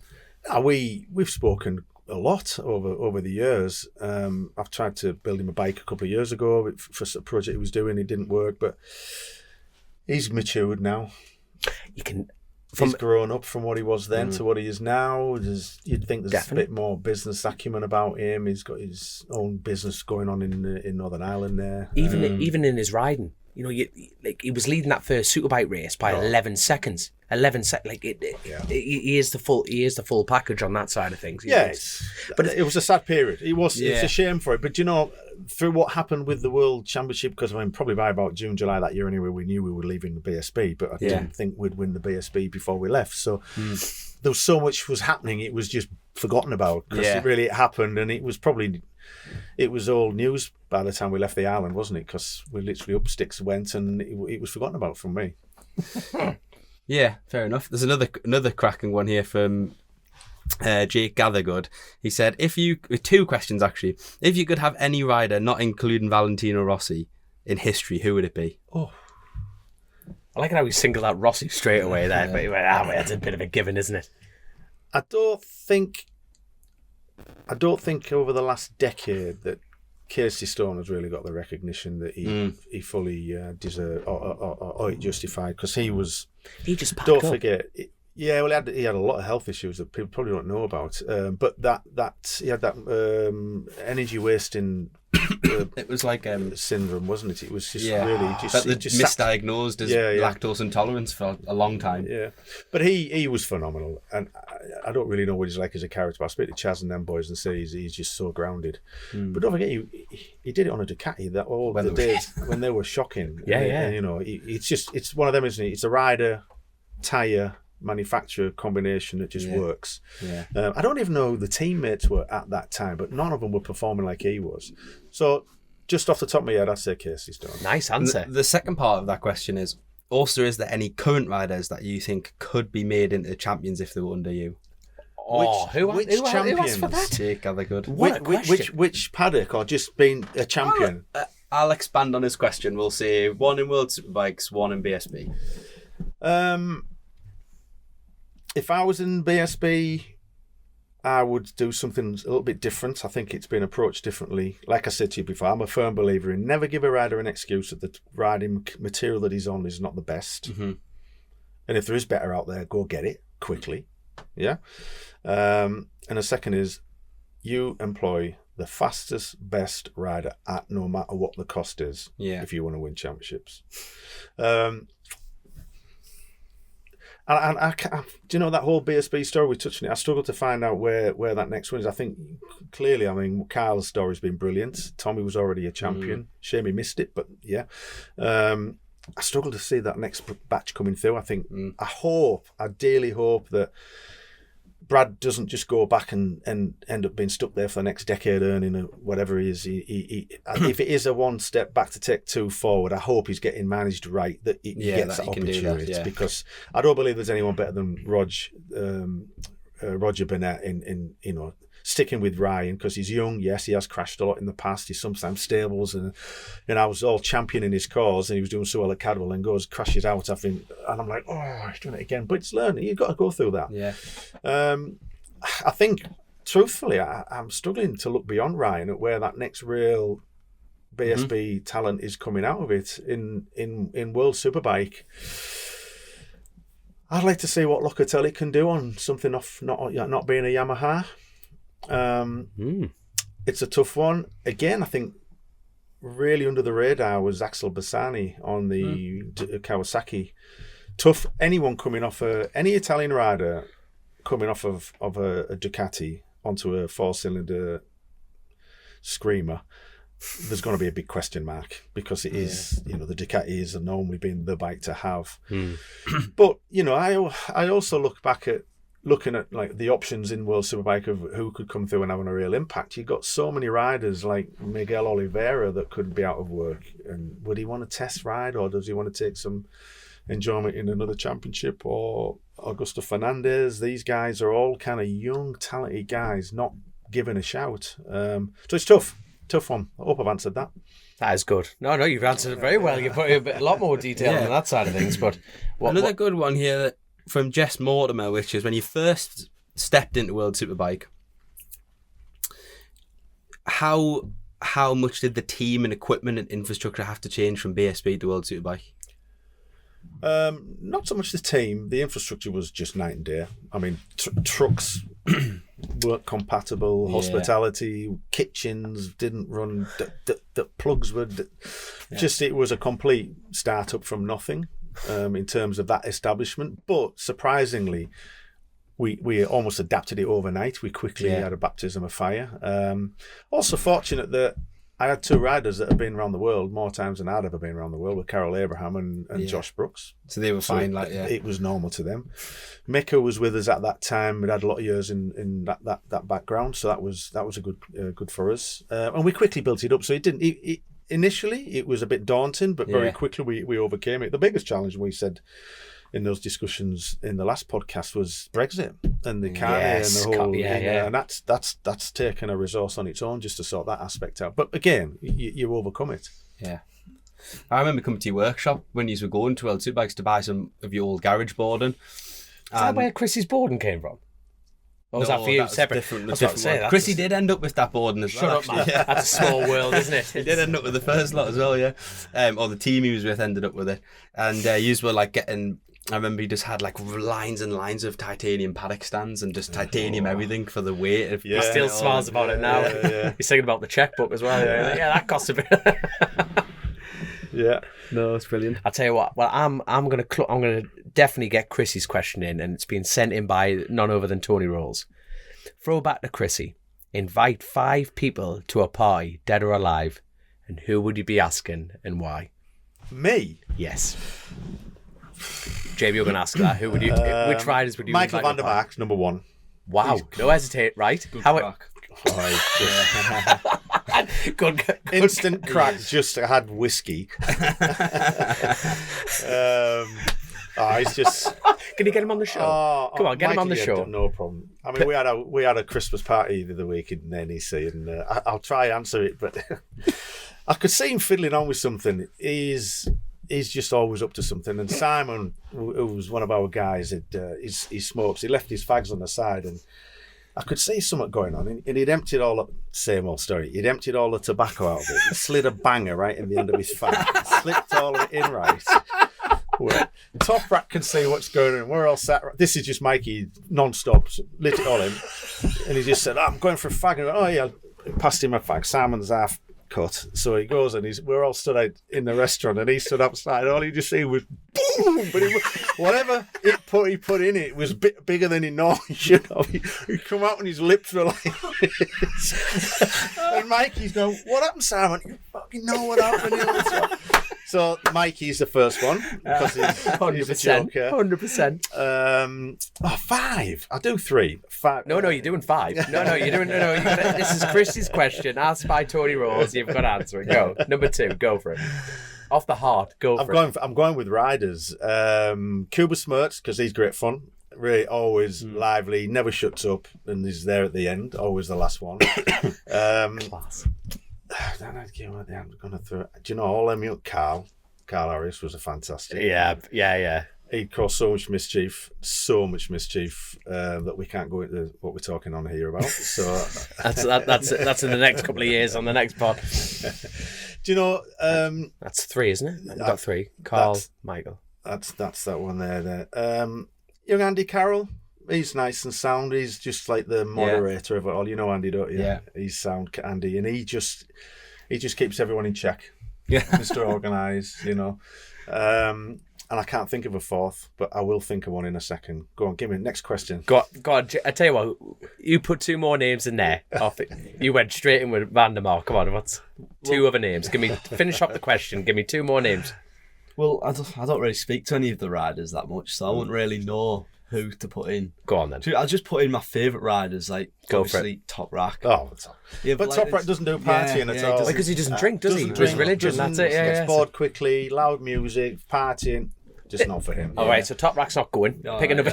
We've spoken a lot over the years. I've tried to build him a bike a couple of years ago for a project he was doing. It didn't work, but he's matured now. He's grown up from what he was then to what he is now. You'd think there's a bit more business acumen about him. He's got his own business going on in Northern Ireland there. Even in his riding, you know, he was leading that first Superbike race by 11 seconds. 11 seconds, he is the full package on that side of things. But it was a sad period. It's a shame for it. But you know, through what happened with the World Championship, because I mean, probably by about June, July that year anyway, we knew we were leaving the BSB, but I didn't think we'd win the BSB before we left. So there was so much was happening, it was just forgotten about, because it happened, and it was old news by the time we left the island, wasn't it? Because we literally up sticks went, and it was forgotten about from me. Yeah, fair enough. There's another cracking one here from Jake Gathergood. He said, two questions actually. If you could have any rider, not including Valentino Rossi, in history, who would it be? Oh, I like how he singled out Rossi straight away there, but he went, that's a bit of a given, isn't it? I don't think over the last decade that Casey Stone has really got the recognition that he fully deserved or it justified, because he just packed up. Don't forget, he had a lot of health issues that people probably don't know about. But that he had that energy wasting. It was like syndrome, wasn't it? It was just just misdiagnosed as lactose intolerance for a long time. Yeah, but he was phenomenal, and I don't really know what he's like as a character. But I speak to Chaz and them boys and say he's just so grounded. But don't forget, he did it on a Ducati that all the days when they were shocking. And, you know, it's one of them, isn't it? It's a rider, tyre, manufacturer combination that just works. I don't even know who the teammates were at that time, but none of them were performing like he was. So just off the top of my head, I'd say Casey Stone. Nice answer. The second part of that question is also, is there any current riders that you think could be made into champions if they were under you? Which champion? Who asked for that? Jake Gathergood. Which paddock, or just being a champion? I'll expand on his question. We'll say one in World Superbikes, one in BSB. If I was in BSB, I would do something a little bit different. I think it's been approached differently. Like I said to you before, I'm a firm believer in never give a rider an excuse that the riding material that he's on is not the best. And if there is better out there, go get it quickly. Yeah. And the second is, you employ the fastest, best rider at no matter what the cost is. If you want to win championships. And I do you know that whole BSB story we touched on it? I struggled to find out where that next one is. I think clearly, I mean, Kyle's story's been brilliant. Tommy was already a champion. Shame he missed it, but yeah. I struggle to see that next batch coming through. I think I dearly hope that Brad doesn't just go back and end up being stuck there for the next decade earning whatever he is. If it is a one step back to take two forward, I hope he's getting managed right, that he gets that opportunity. Because I don't believe there's anyone better than Roger Burnett in sticking with Ryan, because he's young. Yes, he has crashed a lot in the past. He's sometimes stables, and I was all championing his cause, and he was doing so well at Cadwell, and crashes out. And I'm like, he's doing it again. But it's learning. You've got to go through that. Yeah. I think, truthfully, I'm struggling to look beyond Ryan at where that next real BSB talent is coming out of it in World Superbike. I'd like to see what Locatelli can do on something off not being a Yamaha. It's a tough one. Again, I think really under the radar was Axel Bassani on the Kawasaki. Tough. Anyone coming off any Italian rider coming off of a Ducati onto a 4-cylinder Screamer, there's going to be a big question mark, because it is, the Ducati has normally been the bike to have. But, I also looking at like the options in World Superbike of who could come through and having a real impact. You've got so many riders like Miguel Oliveira that could be out of work. And would he want to test ride, or does he want to take some enjoyment in another championship? Or Augusto Fernandez? These guys are all kind of young, talented guys, not given a shout. So it's tough one. I hope I've answered that. That is good. No, you've answered it very well. You put a lot more detail on that side of things. But another good one here from Jess Mortimer, which is when you first stepped into World Superbike, how much did the team and equipment and infrastructure have to change from BSB to World Superbike? Not so much the team. The infrastructure was just night and day. I mean, trucks weren't compatible. Hospitality, kitchens didn't run. The plugs were just. It was a complete startup from nothing in terms of that establishment. But surprisingly, we almost adapted it overnight. We quickly had a baptism of fire. Also fortunate that I had two riders that have been around the world more times than I'd ever been around the world, with Carol Abraham and Josh Brooks. So they were fine, It was normal to them. Mika was with us at that time. We'd had a lot of years in that background, so that was a good for us. And we quickly built it up. So it didn't. Initially, it was a bit daunting, but very quickly we overcame it. The biggest challenge we said in those discussions in the last podcast was Brexit and the car and the whole and that's taken a resource on its own just to sort that aspect out. But again, you overcome it. Yeah. I remember coming to your workshop when you were going to World Superbikes to buy some of your old garage boarding. Is that where Chrissy's boarding came from? Or was that for you separate? Different. Chrissy did end up with that boarding as well. Shut up, man. That's a small world, isn't it? He did end up with the first lot as well, yeah. Or the team he was with ended up with it. And you were like getting... I remember he just had like lines and lines of titanium paddock stands and just titanium everything for the weight. Of he still smiles about it now. He's thinking about the checkbook as well. Yeah, that cost a bit. Yeah, no, it's brilliant. I'll tell you what. Well, I'm gonna definitely get Chrissy's question in, and it's been sent in by none other than Tony Rolls. Throw back to Chrissy. Invite 5 people to a party, dead or alive, and who would you be asking and why? Me? Yes. JB, you're going to ask that. Who would you? Which riders would you? Michael van der Mark's number 1. Wow, no hesitate. Right? Good crack. Good. Instant crack. Just had whiskey. He's just. Can you get him on the show? Come on, get him on the show. No problem. I mean, we had a Christmas party the other week in NEC, and I'll try answer it, but I could see him fiddling on with something. He's just always up to something. And Simon, who was one of our guys, he smokes. He left his fags on the side, and I could see something going on. And he'd emptied same old story. He'd emptied all the tobacco out of it. He slid a banger right in the end of his fag. Slipped all of it in right. Well, Toprak can see what's going on. We're all sat. This is just Mikey non-stop, lit it all in. And he just said, I'm going for a fag. And I passed him a fag. Simon's half cut. So he goes and we're all stood out in the restaurant and he stood outside. All you just see was boom. But whatever he put in it was bigger than he normally should have. He come out and his lips were like this. And Mikey's going, what happened, Simon? You fucking know what happened. So Mikey's the first one because he's a joker. 100%. 5. I'll do 3. 5. No, you're doing 5. No, you're doing. No, this is Chris's question asked by Tony Rose. You've got to answer it. Go. Number 2. Go for it. Off the heart. Go for it. I'm going with riders. Kuba Smertz because he's great fun. Really, always lively. Never shuts up, and he's there at the end. Always the last one. Class. Then I'm going to throw. Do you know all them? Carl Harris was a fantastic. Yeah. he'd cause so much mischief, that we can't go into what we're talking on here about. So that's in the next couple of years on the next pod. do you know? That's 3, isn't it? We've got 3. Carl, Michael. That's that one there. Young Andy Carroll, he's nice and sound. He's just like the moderator of it all. You know Andy, don't you? Yeah. He's sound, Andy, and he just keeps everyone in check. Yeah. Mr. Organised, you know. And I can't think of a fourth, but I will think of one in a second. Go on, give me next question. God, I tell you what, you put 2 more names in there. You went straight in with Vandermark. Come on, what's 2 other names? Finish up the question. Give me 2 more names. Well, I don't really speak to any of the riders that much, so I wouldn't really know who to put in. Go on then. I'll just put in my favourite riders, like Go obviously Toprak. Oh, Yeah, but like, Toprak doesn't do partying at all. Because he doesn't drink, does he? Doesn't His drink, religion, that's it. Gets Yeah. bored quickly, loud music, partying. Just not for him. All right, so Toprak's not going. Pick another.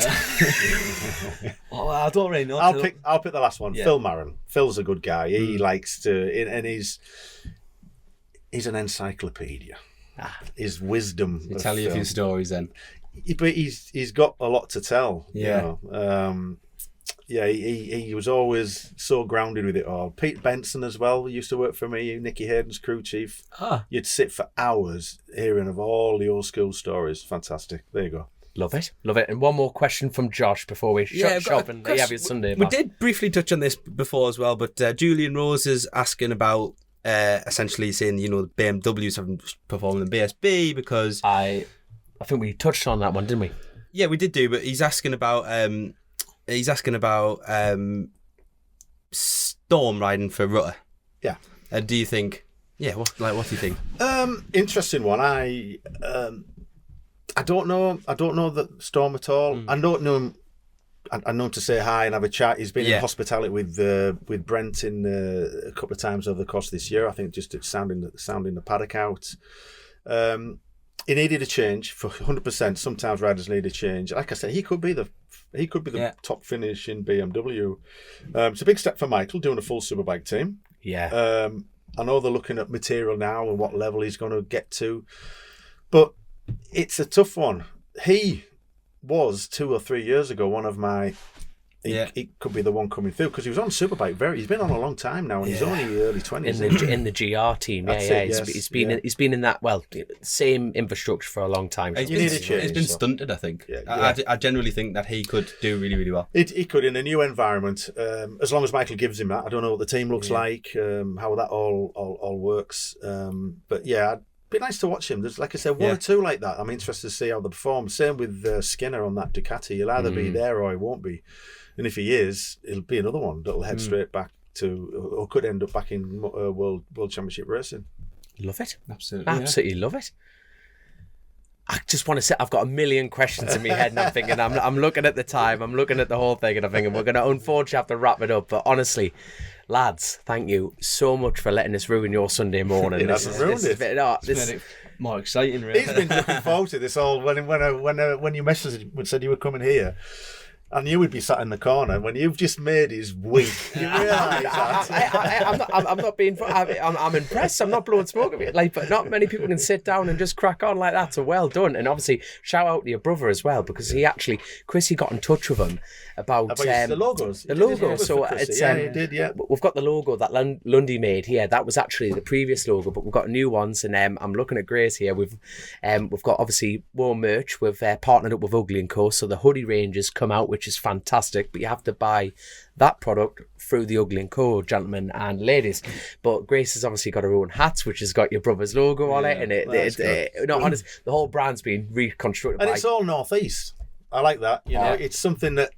Oh, I don't really know. I'll pick the last one. Yeah. Phil Marin. Phil's a good guy. He likes to, and he's an encyclopedia. His wisdom. He'll tell you a few stories then. But he's got a lot to tell. Yeah. You know? He was always so grounded with it all. Pete Benson as well used to work for me, Nicky Hayden's crew chief. You'd sit for hours hearing of all the old school stories. Fantastic. There you go. Love it. And one more question from Josh before we shop and have your Sunday. We did briefly touch on this before as well, but Julian Rose is asking about essentially saying, you know, the BMWs haven't performed in BSB because... I think we touched on that one, didn't we? Yeah, we did do, but he's asking about storm riding for Rutter. Yeah. Do you think? Yeah. What do you think? Interesting one. I don't know the Storm at all. I don't know him. I know him to say hi and have a chat. He's been in hospitality with Brent a couple of times over the course of this year. I think just sounding the paddock out. He needed a change for 100%. Sometimes riders need a change. Like I said, he could be the top finish in BMW. It's a big step for Michael doing a full Superbike team. Yeah. I know they're looking at material now and what level he's going to get to, but it's a tough one. He was 2 or 3 years ago one of my. He could be the one coming through because he was on Superbike. He's been on a long time now, and he's only early 20s. In the GR team, He's been in that same infrastructure for a long time. He's been stunted, I think. I generally think that he could do really, really well. He could in a new environment, as long as Michael gives him that. I don't know what the team looks like, how that all works, but yeah. It'd be nice to watch him. There's, like I said, one or two like that. I'm interested to see how they perform. Same with Skinner on that Ducati. He'll either be there or he won't be. And if he is, it'll be another one that'll head straight back to, or could end up back in World Championship racing. Love it. Absolutely love it. I just want to say, I've got a million questions in my head, and I'm thinking, I'm looking at the time, I'm looking at the whole thing, and I'm thinking we're going to unfortunately have to wrap it up. But honestly, lads, thank you so much for letting us ruin your Sunday morning. It hasn't ruined it. More exciting, really. He's been looking forward to this all. When you messaged and said you were coming here, I knew we'd be sat in the corner. When you've just made his week, you realise that. I'm not being. I'm impressed. I'm not blowing smoke at it. But not many people can sit down and just crack on like that. So well done. And obviously, shout out to your brother as well, because Chrissy got in touch with him about the logos. The logo. So it's he did. Yeah, we've got the logo that Lundy made here. That was actually the previous logo, but we've got new ones. And I'm looking at Grace here. We've got obviously more merch. We've partnered up with Ugly & Co. So the hoodie ranges come out, which is fantastic, but you have to buy that product through the Ugly & Co, gentlemen and ladies. But Grace has obviously got her own hats, which has got your brother's logo on it, and honest, the whole brand's been reconstructed. And it's all northeast. I like that. You know, it's something that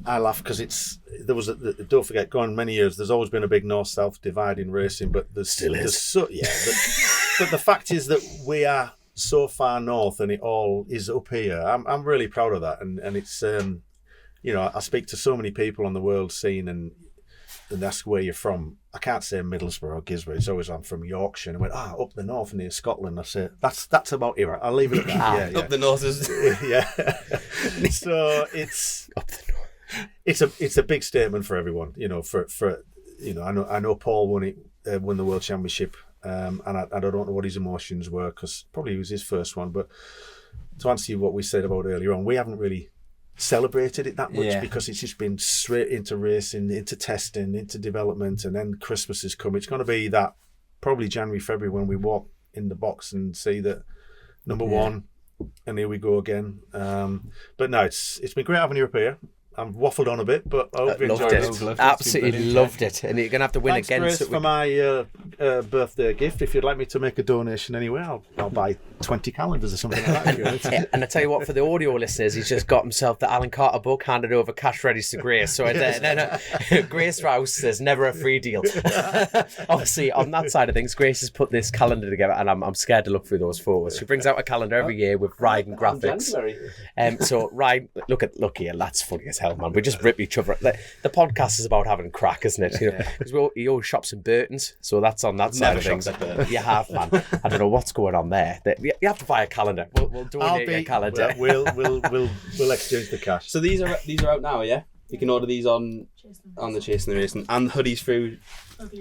I laugh because don't forget, going many years, there's always been a big north-south divide in racing, but there still is. But the fact is that we are so far north and it all is up here. I'm really proud of that, and it's I speak to so many people on the world scene and ask where you're from. I can't say Middlesbrough or Gisborne. It's always I'm from Yorkshire, and I went up the north near Scotland. I say that's about it. I'll leave it at that. Up the north is So it's up the north. It's a big statement for everyone. I know Paul won the World Championship. And I don't know what his emotions were, because probably it was his first one, but to answer you what we said about earlier on, we haven't really celebrated it that much Yeah. because it's just been straight into racing, into testing, into development, and then Christmas has come. It's going to be that probably January, February when we walk in the box and see that number one, and here we go again. But no, it's been great having you up here. I've waffled on a bit, but I hope you Loved enjoyed it. Absolutely loved it. And you're going to have to win Thanks, again. Grace, so for my birthday gift. If you'd like me to make a donation anywhere, I'll buy 20 calendars or something like that. Yeah, and I tell you what, for the audio listeners, he's just got himself the Alan Carter book handed over cash ready to Grace. So Grace Rouse, there's never a free deal. Obviously, on that side of things, Grace has put this calendar together, and I'm scared to look through those photos. She brings out a calendar every year with riding graphics. So Ryan, look here, that's funny as hell, man. We just rip each other. The podcast is about having a crack, isn't it? Because he always shops in Burton's, so that's on that side of things. You have, man. I don't know what's going on there. You have to buy a calendar. We'll donate a calendar. We'll exchange the cash. So these are out now, yeah? You can order these on the Chasin the Racin, and hoodies through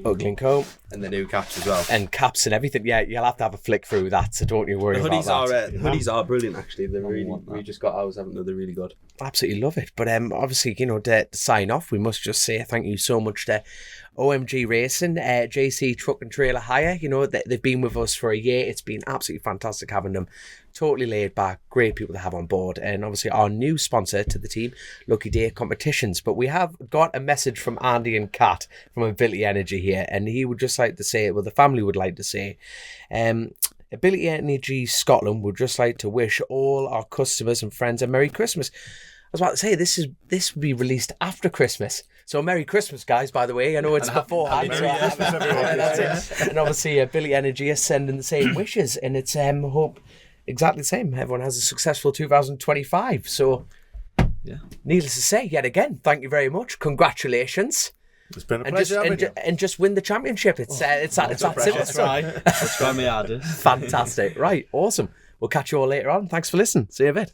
Ugly and Co. and the new caps as well. And caps and everything. Yeah, you'll have to have a flick through that, so don't you worry The about hoodies that. hoodies are brilliant, actually. They're we just got ours, haven't they? They're really good. Absolutely love it. But obviously, to sign off, we must just say thank you so much to OMG Racing, JC Truck and Trailer Hire. They've been with us for a year. It's been absolutely fantastic having them. Totally laid back, great people to have on board. And obviously our new sponsor to the team, Lucky Day Competitions. But we have got a message from Andy and Kat from Ability Energy here. And he would just like to say, the family would like to say, Ability Energy Scotland would just like to wish all our customers and friends a Merry Christmas. I was about to say, this will be released after Christmas. So Merry Christmas, guys, by the way. I know it's beforehand. That's it. And obviously, Ability Energy is sending the same wishes. And it's, hope, exactly the same. Everyone has a successful 2025. So, needless to say, yet again, thank you very much. Congratulations. It's been a pleasure. And just win the championship. It's that simple. I'll try my hardest. Fantastic. Right. Awesome. We'll catch you all later on. Thanks for listening. See you in a bit.